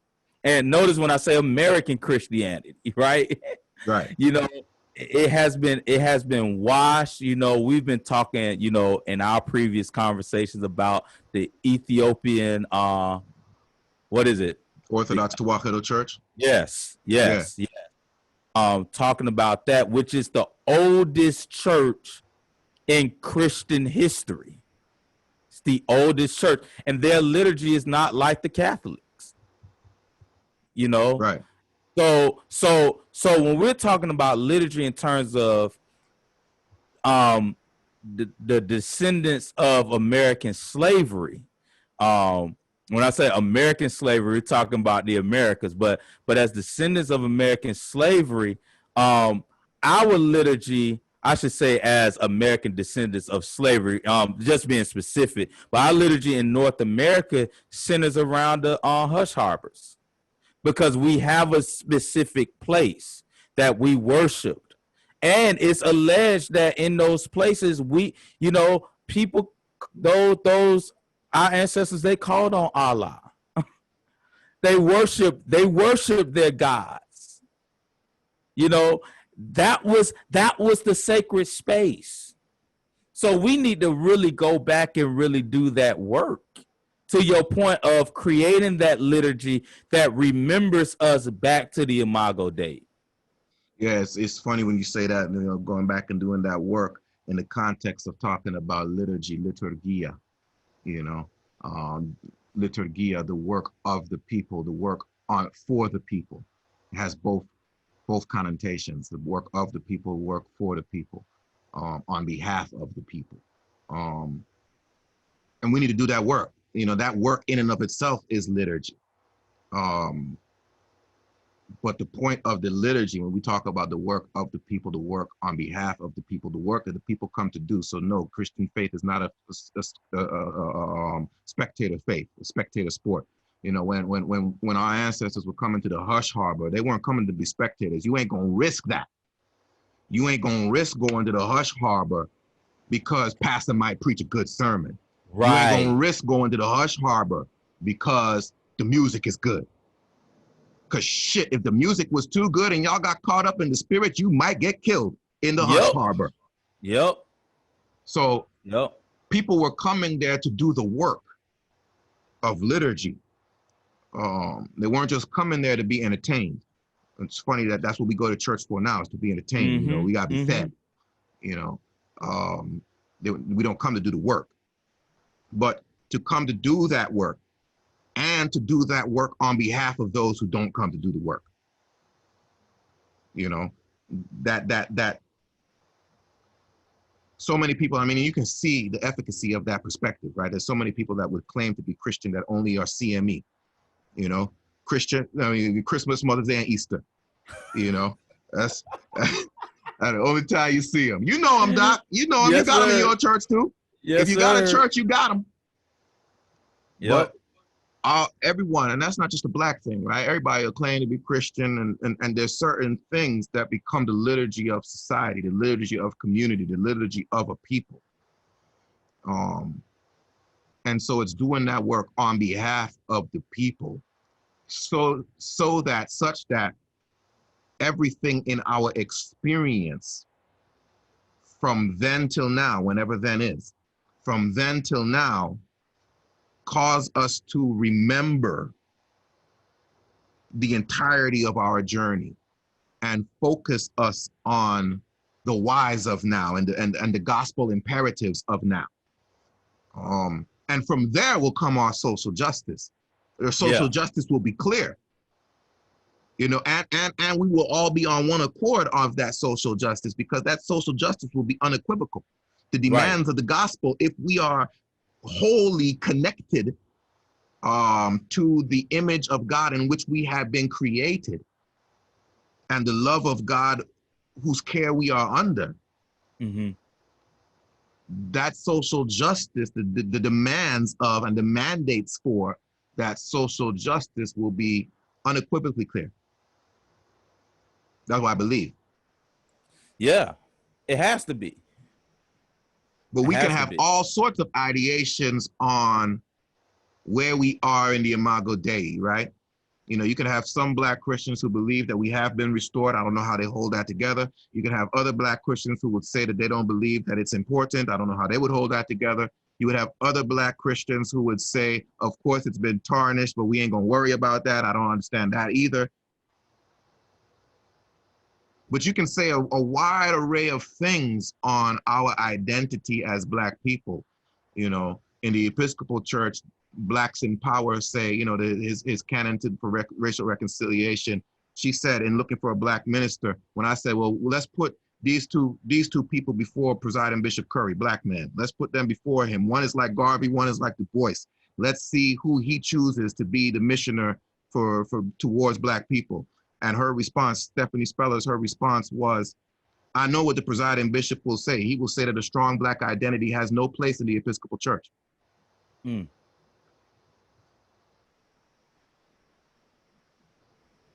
And notice when I say American Christianity, right? Right. You know, it has been washed. You know, we've been talking, you know, in our previous conversations about the Ethiopian what is it? Orthodox Tewahedo Church. Yes. Talking about that, which is the oldest church in Christian history. It's the oldest church, and their liturgy is not like the Catholics. You know, right? So when we're talking about liturgy in terms of the descendants of American slavery, when I say American slavery, we're talking about the Americas, but as descendants of American slavery, our liturgy, I should say, as American descendants of slavery, just being specific, but our liturgy in North America centers around the hush harbors, because we have a specific place that we worshiped. And it's alleged that in those places, we, you know, people, those our ancestors, they called on Allah. They worship their gods. You know, that was the sacred space. So we need to really go back and really do that work, to your point of creating that liturgy that remembers us back to the Imago Dei. Yeah, it's funny when you say that, you know, going back and doing that work in the context of talking about liturgy, liturgia, you know, liturgia, the work of the people, the work for the people. It has both connotations, the work of the people, work for the people, on behalf of the people. And we need to do that work. You know, that work in and of itself is liturgy. But the point of the liturgy, when we talk about the work of the people, the work on behalf of the people, the work that the people come to do. So no, Christian faith is not a spectator faith, a spectator sport. You know, when our ancestors were coming to the hush harbor, they weren't coming to be spectators. You ain't gonna risk that. You ain't gonna risk going to the hush harbor because pastor might preach a good sermon. Right. You ain't gonna risk going to the hush harbor because the music is good. Cause shit, if the music was too good and y'all got caught up in the spirit, you might get killed in the hush harbor. Yep. So people were coming there to do the work of liturgy. They weren't just coming there to be entertained. It's funny that that's what we go to church for now, is to be entertained. You know, we gotta be fed. You know, we don't come to do the work, but to come to do that work, and to do that work on behalf of those who don't come to do the work. You know, that so many people, I mean, you can see the efficacy of that perspective, right? There's so many people that would claim to be Christian that only are CME, you know, Christian, I mean, Christmas, Mother's Day, and Easter, you know, that's the only time you see them. You know them, Doc. You know them. Yes, you got them in your church too. Yes, if you got a church, you got them. Yep. But everyone, and that's not just a black thing, right? Everybody will claim to be Christian, and there's certain things that become the liturgy of society, the liturgy of community, the liturgy of a people. And so it's doing that work on behalf of the people, so that everything in our experience from then till now, whenever then is, from then till now, cause us to remember the entirety of our journey and focus us on the whys of now and the gospel imperatives of now. And from there will come our social justice. Our social justice will be clear. You know, and we will all be on one accord of that social justice, because that social justice will be unequivocal. The demands of the gospel, if we are wholly connected to the image of God in which we have been created, and the love of God whose care we are under, that social justice, the demands of and the mandates for that social justice will be unequivocally clear. That's what I believe. Yeah, it has to be. But we can have all sorts of ideations on where we are in the Imago Dei, right? You know, you can have some black Christians who believe that we have been restored. I don't know how they hold that together. You can have other black Christians who would say that they don't believe that it's important. I don't know how they would hold that together. You would have other black Christians who would say, of course, it's been tarnished, but we ain't gonna worry about that. I don't understand that either. But you can say a wide array of things on our identity as black people. You know, in the Episcopal Church, Blacks in Power say, you know, his canon for racial reconciliation, she said, in looking for a black minister, when I said, well, let's put these two people before Presiding Bishop Curry, black men. Let's put them before him. One is like Garvey, one is like Du Bois. Let's see who he chooses to be the missioner towards black people. And her response, Stephanie Speller's, her response was, I know what the presiding bishop will say. He will say that a strong black identity has no place in the Episcopal Church.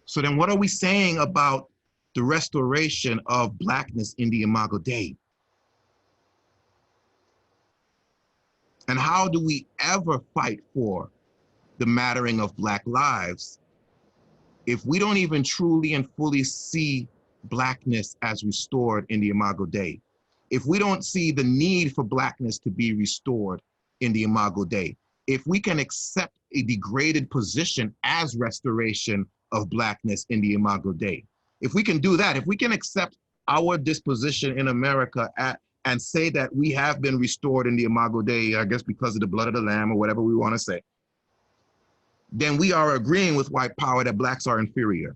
So then what are we saying about the restoration of blackness in the Imago Dei? And how do we ever fight for the mattering of black lives if we don't even truly and fully see blackness as restored in the Imago Dei? If we don't see the need for blackness to be restored in the Imago Dei, if we can accept a degraded position as restoration of blackness in the Imago Dei, if we can do that, if we can accept our disposition in America and say that we have been restored in the Imago Dei, I guess because of the blood of the Lamb or whatever we want to say, then we are agreeing with white power that blacks are inferior.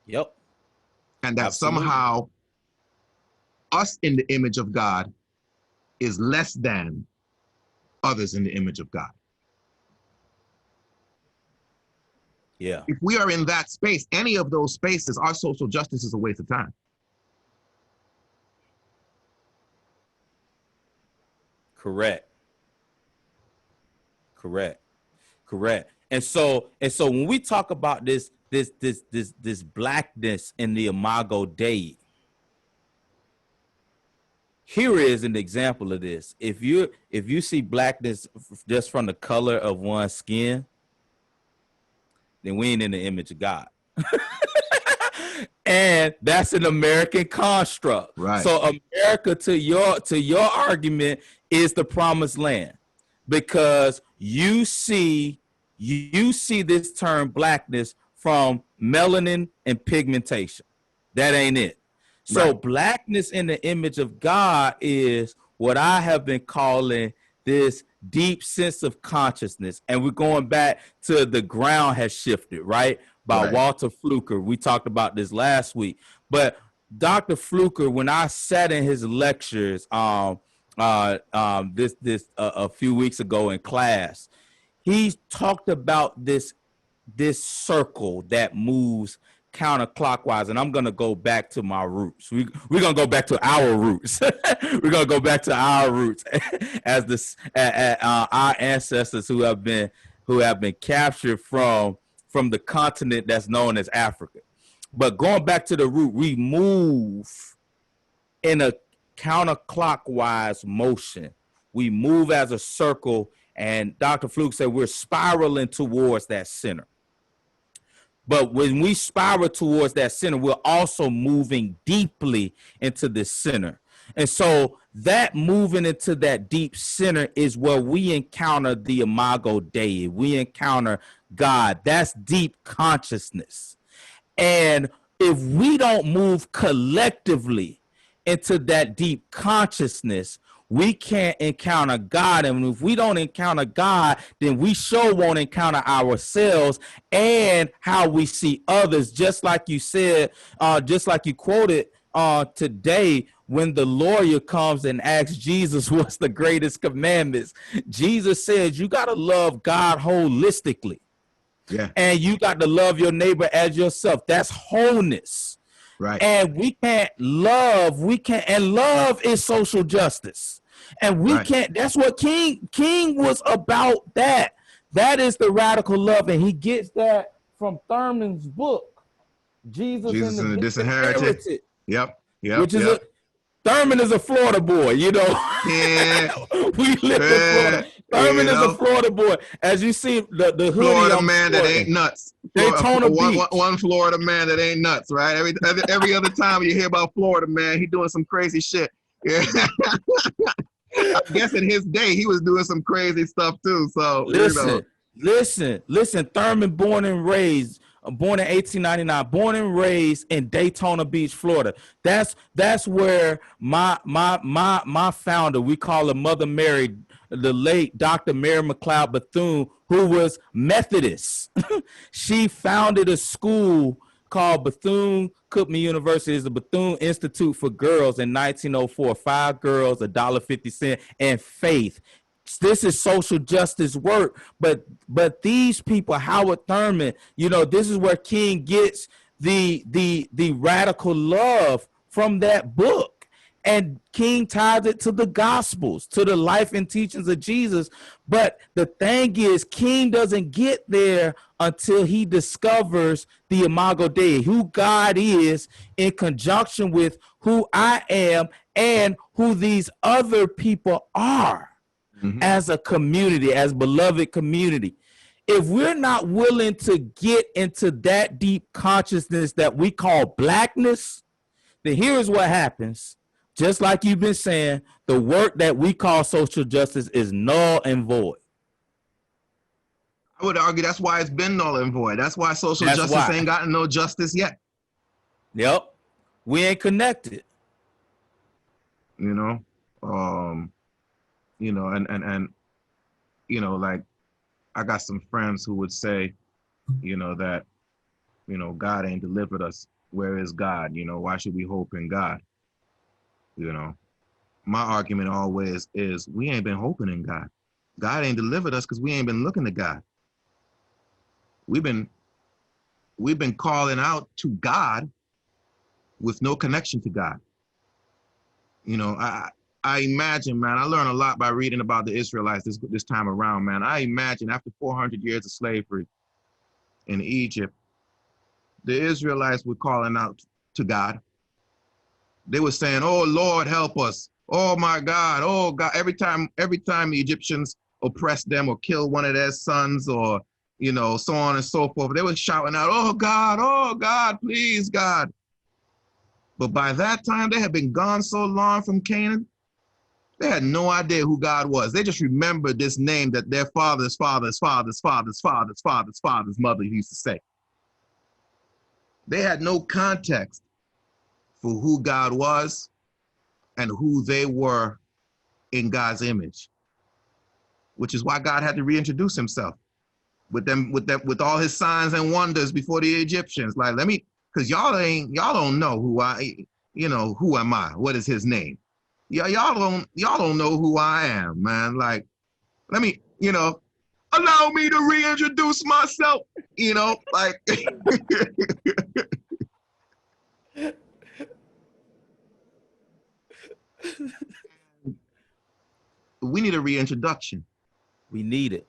Yep. And that somehow us in the image of God is less than others in the image of God. Yeah. If we are in that space, any of those spaces, our social justice is a waste of time. Correct. And so when we talk about this blackness in the Imago Dei, here is an example of this. If you see blackness just from the color of one's skin, then we ain't in the image of God. And that's an American construct. Right. So America, to your argument, is the promised land, because you see this term blackness from melanin and pigmentation. That ain't it. So Right. blackness in the image of God is what I have been calling this deep sense of consciousness. And we're going back to The Ground Has Shifted, right? By Right. Walter Fluker. We talked about this last week. But Dr. Fluker, when I sat in his lectures a few weeks ago in class, he talked about this circle that moves counterclockwise, and I'm gonna go back to my roots. We're gonna go back to our roots. We're gonna go back to our roots as our ancestors who have been captured from the continent that's known as Africa. But going back to the root, we move in a counterclockwise motion. We move as a circle, and Dr. Fluke said we're spiraling towards that center. But when we spiral towards that center, we're also moving deeply into the center. And so that moving into that deep center is where we encounter the Imago Dei. We encounter God. That's deep consciousness. And if we don't move collectively into that deep consciousness, we can't encounter God. And if we don't encounter God, then we sure won't encounter ourselves and how we see others. Just like you said, just like you quoted today, when the lawyer comes and asks Jesus, what's the greatest commandments? Jesus says, you got to love God holistically. Yeah. And you got to love your neighbor as yourself. That's wholeness. Right. And and love is social justice. And we Right. can't, that's what King was about. That is the radical love. And he gets that from Thurman's book, Jesus and the Disinherited. Yep. Which is Thurman is a Florida boy, you know. Yeah. We live in Florida. Thurman is a Florida boy. As you see, the hoodie Florida man that ain't nuts. Daytona Beach. One Florida man that ain't nuts, right? Every other time you hear about Florida man, he doing some crazy shit. Yeah. I guess in his day he was doing some crazy stuff too. So listen. Thurman born in 1899, born and raised in Daytona Beach, Florida. That's where my founder, we call her Mother Mary, the late Dr. Mary McLeod Bethune, who was Methodist. She founded a school called Bethune-Cookman University. Is the Bethune Institute for Girls in 1904. 5 girls, $1.50, and faith. This is social justice work, but these people, Howard Thurman, you know, this is where King gets the radical love from that book, and King ties it to the Gospels, to the life and teachings of Jesus. But the thing is, King doesn't get there until he discovers the Imago Dei, who God is, in conjunction with who I am and who these other people are. Mm-hmm. As a community, as beloved community. If we're not willing to get into that deep consciousness that we call blackness, then here's what happens. Just like you've been saying, the work that we call social justice is null and void. I would argue that's why it's been null and void. That's why social justice ain't gotten no justice yet. Yep. We ain't connected. You know, you know, and you know, like, I got some friends who would say, you know, that, you know, God ain't delivered us. Where is God? You know, why should we hope in God? You know, my argument always is we ain't been hoping in God. God ain't delivered us because we ain't been looking to God. We've been calling out to God with no connection to God. You know, I imagine, man, I learned a lot by reading about the Israelites this time around, man. I imagine after 400 years of slavery in Egypt, the Israelites were calling out to God. They were saying, oh, Lord, help us. Oh, my God. Oh, God. Every time the Egyptians oppressed them or killed one of their sons or, you know, so on and so forth, they were shouting out, oh, God, please, God. But by that time, they had been gone so long from Canaan, they had no idea who God was. They just remembered this name that their father's mother used to say. They had no context for who God was and who they were in God's image, which is why God had to reintroduce himself with all his signs and wonders before the Egyptians. Like, let me, because y'all don't know who am I? What is his name? Y'all don't know who I am, man. Like, let me, allow me to reintroduce myself, like we need a reintroduction. We need it.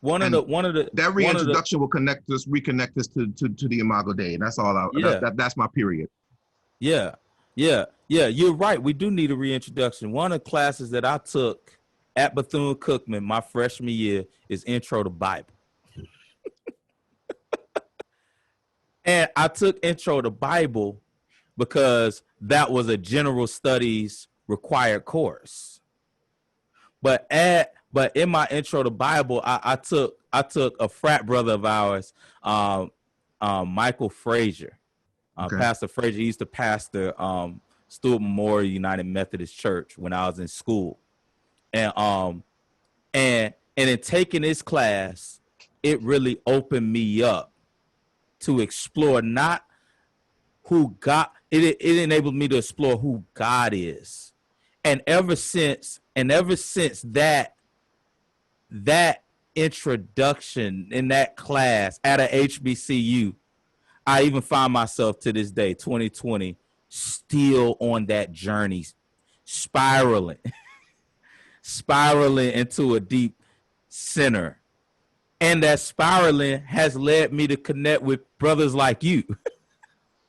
That reintroduction will reconnect us to the Imago Dei. That's all. That's my period. Yeah. You're right. We do need a reintroduction. One of the classes that I took at Bethune-Cookman my freshman year is Intro to Bible. And I took Intro to Bible because that was a general studies required course. But in my Intro to Bible, I took a frat brother of ours, Michael Frazier. Okay. Pastor Frazier, he used to pastor Stewart Memorial United Methodist Church when I was in school. And in taking this class, it really opened me up to explore not who God, it enabled me to explore who God is. And ever since that introduction in that class at a HBCU, I even find myself to this day, 2020, still on that journey, spiraling into a deep center. And that spiraling has led me to connect with brothers like you.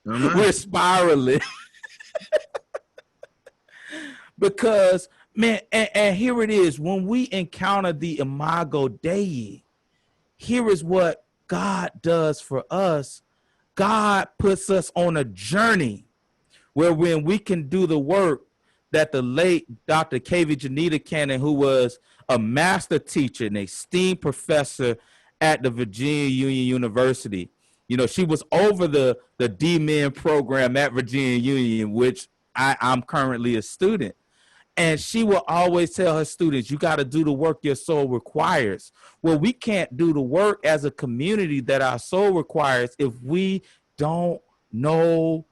We're spiraling. Because, man, and here it is. When we encounter the Imago Dei, here is what God does for us. God puts us on a journey where when we can do the work that the late Dr. K.V. Janita Cannon, who was a master teacher and esteemed professor at the Virginia Union University, she was over the D-Min program at Virginia Union, which I'm currently a student. And she will always tell her students, you got to do the work your soul requires. Well, we can't do the work as a community that our soul requires if we don't know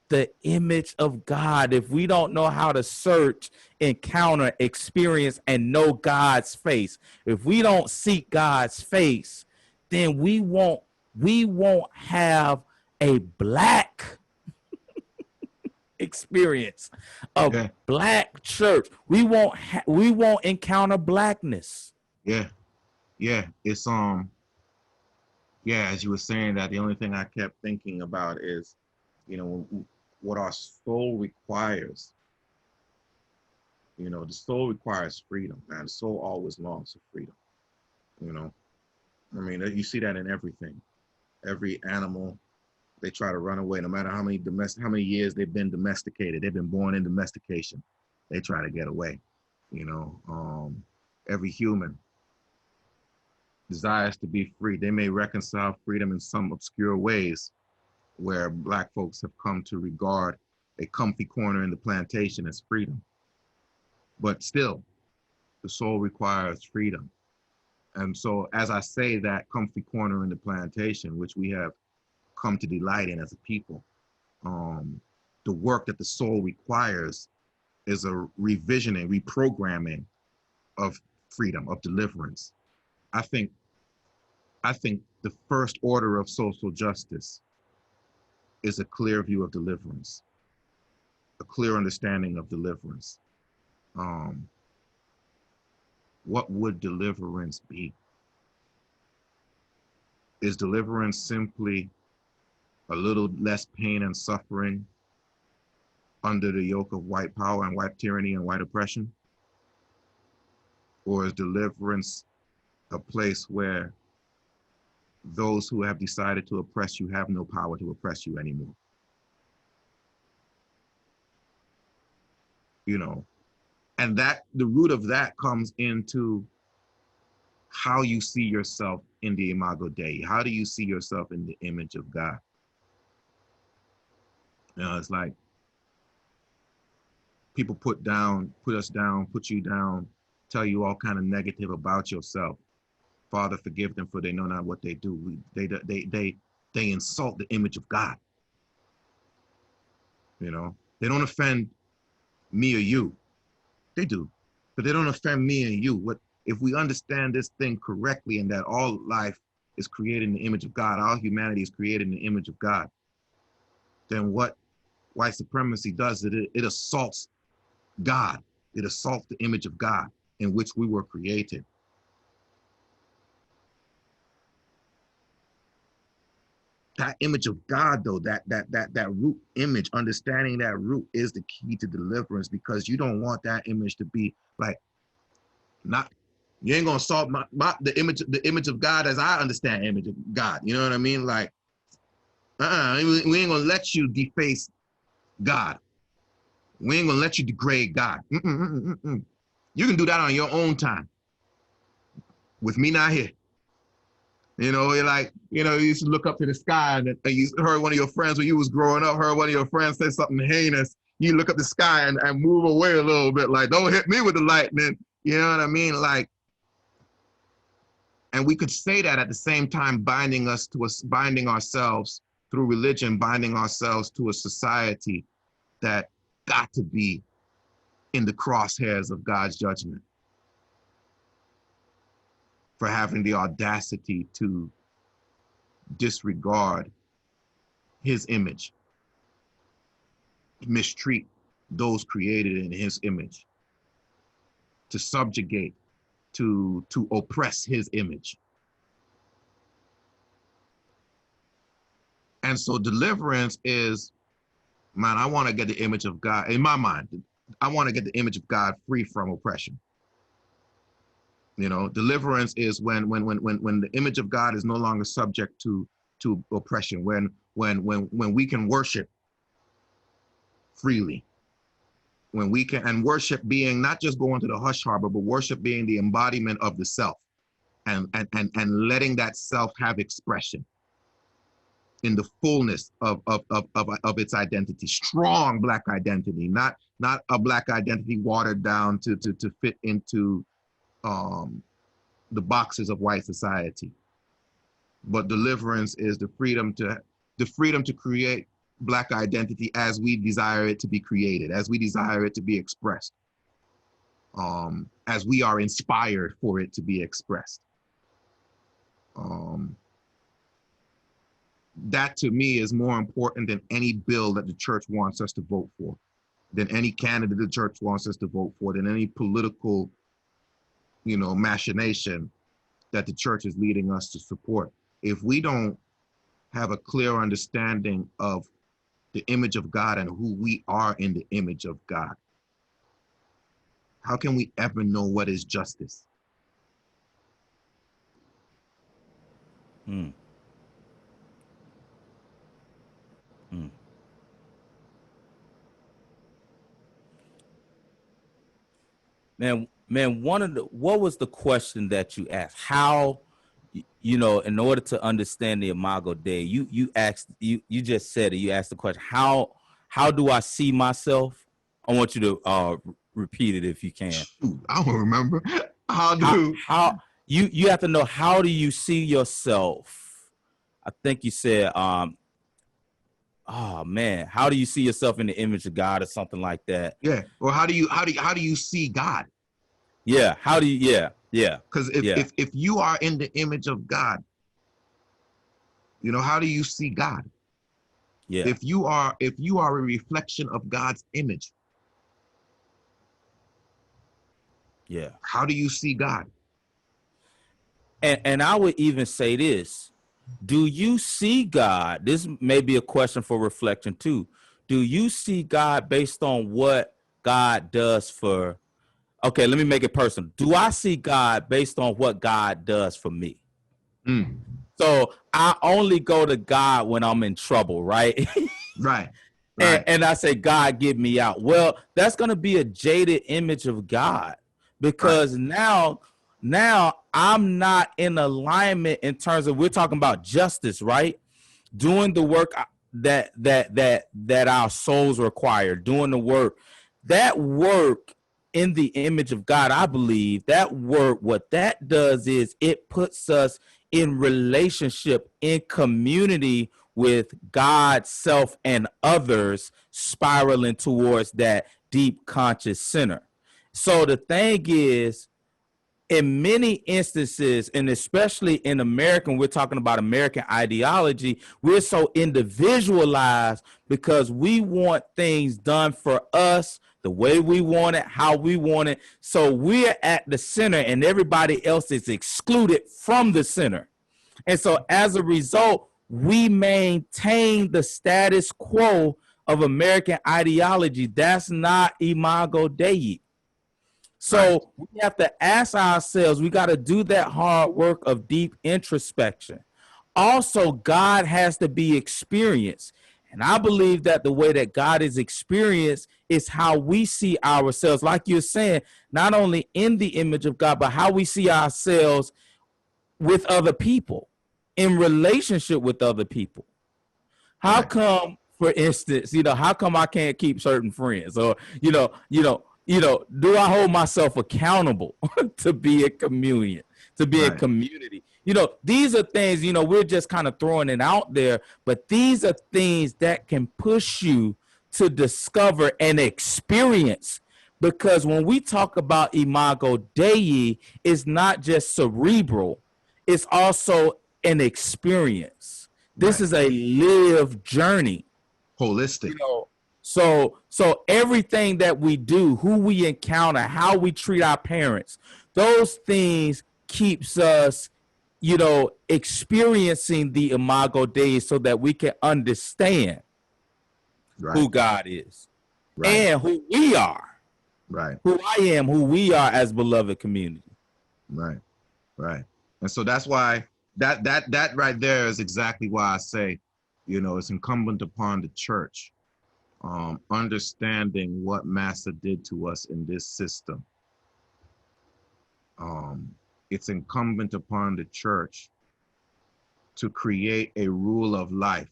the image of God, if we don't know how to search, encounter, experience, and know God's face. If we don't seek God's face, then we won't have a black experience, black church. We won't encounter blackness. Yeah. It's as you were saying that, the only thing I kept thinking about is, what our soul requires. The soul requires freedom, man. The soul always longs for freedom. I mean, you see that in everything. Every animal, they try to run away, no matter how many years they've been domesticated. They've been born in domestication. They try to get away. Every human desires to be free. They may reconcile freedom in some obscure ways, where Black folks have come to regard a comfy corner in the plantation as freedom. But still, the soul requires freedom. And so as I say that comfy corner in the plantation, which we have come to delight in as a people, the work that the soul requires is a revisioning, reprogramming of freedom, of deliverance. I think the first order of social justice is a clear view of deliverance, a clear understanding of deliverance. What would deliverance be? Is deliverance simply a little less pain and suffering under the yoke of white power and white tyranny and white oppression? Or is deliverance a place where those who have decided to oppress you have no power to oppress you anymore? And that the root of that comes into how you see yourself in the imago Dei. How do you see yourself in the image of God? You know, it's like people put us down, put you down, tell you all kind of negative about yourself. Father, forgive them, for they know not what they do. They insult the image of God. You know, they don't offend me or you. They do, but they don't offend me and you. What if we understand this thing correctly, and that all life is created in the image of God, all humanity is created in the image of God, then what white supremacy does, it assaults God. It assaults the image of God in which we were created. That image of God, though, that root image, understanding that root is the key to deliverance, because you don't want that image to be like, not, you ain't gonna solve the image of God as I understand image of God. You know what I mean? Like, we ain't gonna let you deface God. We ain't gonna let you degrade God. You can do that on your own time. With me not here. You know, you're like, you know, you used to look up to the sky, and you heard one of your friends when you was growing up, heard one of your friends say something heinous. You look up the sky and move away a little bit, like, don't hit me with the lightning. You know what I mean? Like, and we could say that at the same time, binding ourselves through religion, binding ourselves to a society that got to be in the crosshairs of God's judgment, for having the audacity to disregard his image, mistreat those created in his image, to subjugate, to oppress his image. And so deliverance is, man, I want to get the image of God, in my mind, I want to get the image of God free from oppression. You know, deliverance is when the image of God is no longer subject to oppression, when we can worship freely, when we can, and worship being not just going to the hush harbor, but worship being the embodiment of the self, and letting that self have expression in the fullness of its identity, strong Black identity, not a Black identity watered down to fit into the boxes of white society. But deliverance is the freedom to create Black identity as we desire it to be created, as we desire it to be expressed, as we are inspired for it to be expressed. That to me is more important than any bill that the church wants us to vote for, than any candidate the church wants us to vote for, than any political, you know, machination that the church is leading us to support. If we don't have a clear understanding of the image of God and who we are in the image of God, how can we ever know what is justice? Mm. Mm. Man, what was the question that you asked? How, you know, in order to understand the Imago Dei, you asked, you just said it, you asked the question, how do I see myself? I want you to repeat it if you can. I don't remember. How you have to know, how do you see yourself? I think you said, oh man, how do you see yourself in the image of God or something like that? Yeah. Or how do you see God? Yeah. How do you, yeah. Because if you are in the image of God, you know, how do you see God? Yeah. If you are a reflection of God's image, yeah. How do you see God? And I would even say this. Do you see God? This may be a question for reflection too. Do you see God based on what God does for, okay, let me make it personal. Do I see God based on what God does for me? Mm. So I only go to God when I'm in trouble, right? Right. And I say, God, get me out. Well, that's going to be a jaded image of God, because now now I'm not in alignment in terms of, we're talking about justice, right? Doing the work that our souls require, doing the work, that work in the image of God. I believe that work, what that does is it puts us in relationship, in community with God, self, and others, spiraling towards that deep conscious center. So the thing is, in many instances, and especially in American, we're talking about American ideology, we're so individualized because we want things done for us the way we want it, how we want it. So we're at the center and everybody else is excluded from the center. And so as a result, we maintain the status quo of American ideology. That's not Imago Dei. Right. So we have to ask ourselves, we got to do that hard work of deep introspection. Also, God has to be experienced. And I believe that the way that God is experienced is how we see ourselves, like you're saying, not only in the image of God, but how we see ourselves with other people, in relationship with other people. How Right. come, for instance, how come I can't keep certain friends? Or, do I hold myself accountable to be a communion, to be a Right. community? These are things, we're just kind of throwing it out there, but these are things that can push you to discover and experience. Because when we talk about Imago Dei, it's not just cerebral, it's also an experience. This Right. is a lived journey. Holistic. So everything that we do, who we encounter, how we treat our parents, those things keeps us, experiencing the Imago Dei so that we can understand Right. who God is Right. and who we are, Right. who I am, who we are as beloved community. Right. Right. And so that's why that right there is exactly why I say, it's incumbent upon the church, understanding what Master did to us in this system. It's incumbent upon the church to create a rule of life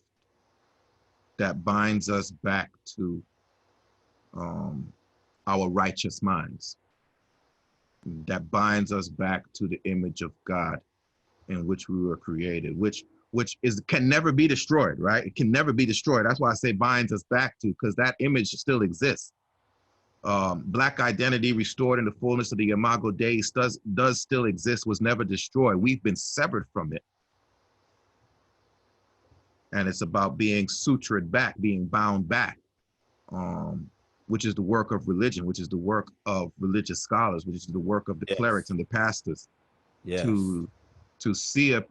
that binds us back to our righteous minds, that binds us back to the image of God in which we were created, which can never be destroyed, right? It can never be destroyed. That's why I say binds us back to, because that image still exists. Black identity restored in the fullness of the Imago Dei does still exist, was never destroyed. We've been severed from it. And it's about being sutured back, being bound back, which is the work of religion, which is the work of religious scholars, which is the work of the clerics and the pastors, to see a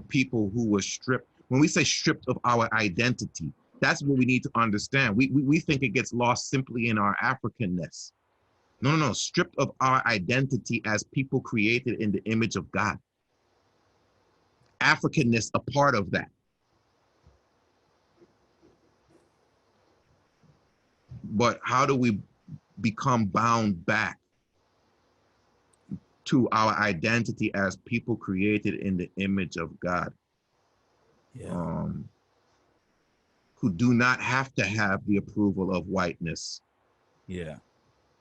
people who were stripped. When we say stripped of our identity, that's what we need to understand. We think it gets lost simply in our Africanness. No, stripped of our identity as people created in the image of God. Africanness a part of that. But how do we become bound back to our identity as people created in the image of God? Who do not have to have the approval of whiteness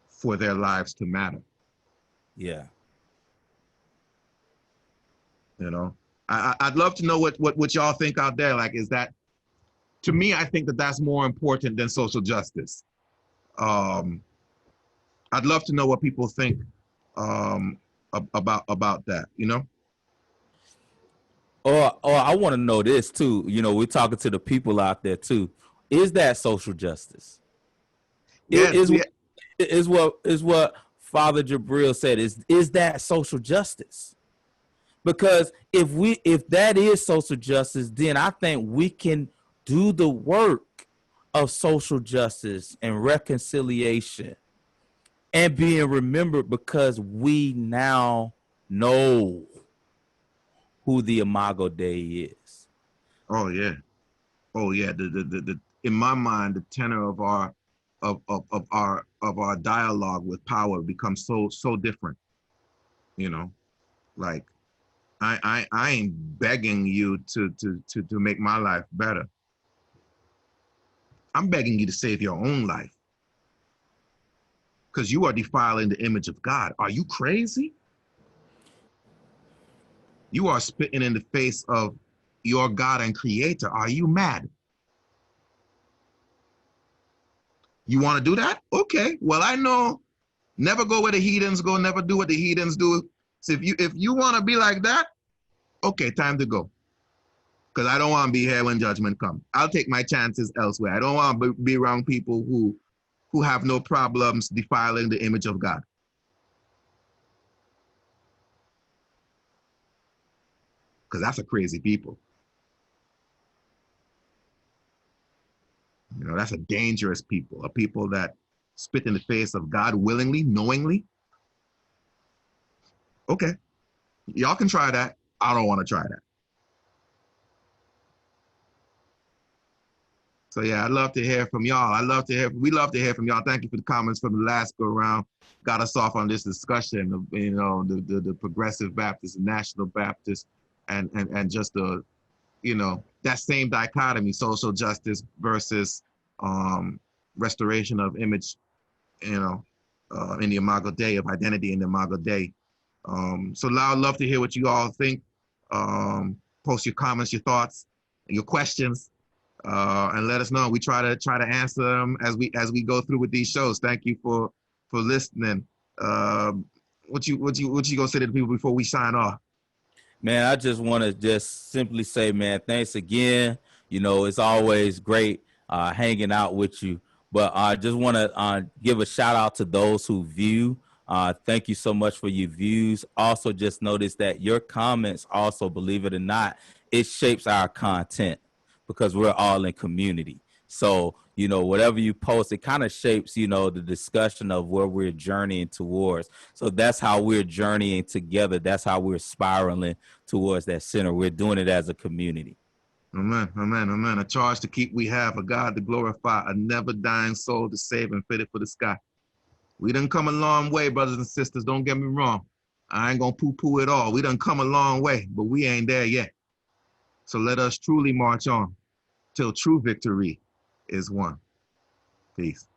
for their lives to matter. I'd love to know what y'all think out there. Like, is that, to me, I think that's more important than social justice. I'd love to know what people think about that, Or I want to know this too. We're talking to the people out there too. Is that social justice? Yeah, Is what Father Jabril said. Is that social justice? Because if that is social justice, then I think we can do the work of social justice and reconciliation and being remembered, because we now know who the Imago Dei is. Oh yeah. The in my mind, the tenor of our dialogue with power becomes so different. Like, I ain't begging you to make my life better. I'm begging you to save your own life, because you are defiling the image of God. Are you crazy? You are spitting in the face of your God and creator. Are you mad? You want to do that? Okay. Well, I know never go where the heathens go, never do what the heathens do. So if you want to be like that, okay, time to go. Because I don't want to be here when judgment comes. I'll take my chances elsewhere. I don't want to be around people who have no problems defiling the image of God. Because that's a crazy people. You know, that's a dangerous people, a people that spit in the face of God willingly, knowingly. Okay, y'all can try that. I don't want to try that. So yeah, I'd love to hear from y'all. We love to hear from y'all. Thank you for the comments from the last go round. Got us off on this discussion of, you know, the progressive Baptists, the national Baptists, and just the, you know, that same dichotomy, social justice versus restoration of image, you know, in the Imago Dei, of identity in the Imago Dei. So I'd love to hear what you all think. Post your comments, your thoughts, your questions, and let us know. We try to answer them as we go through with these shows. Thank you for listening. What you gonna say to the people before we sign off? Man, I just want to just simply say, man, thanks again. You know, it's always great hanging out with you. But I just want to give a shout out to those who view. Thank you so much for your views. Also, just notice that your comments also, believe it or not, it shapes our content because we're all in community. So, you know, whatever you post, it kind of shapes, you know, the discussion of where we're journeying towards. So that's how we're journeying together. That's how we're spiraling towards that center. We're doing it as a community. Amen, amen, amen. A charge to keep we have, a God to glorify, a never dying soul to save and fitted for the sky. We done come a long way, brothers and sisters. Don't get me wrong. I ain't gonna poo-poo it all. We done come a long way, but we ain't there yet. So let us truly march on till true victory is won. Peace.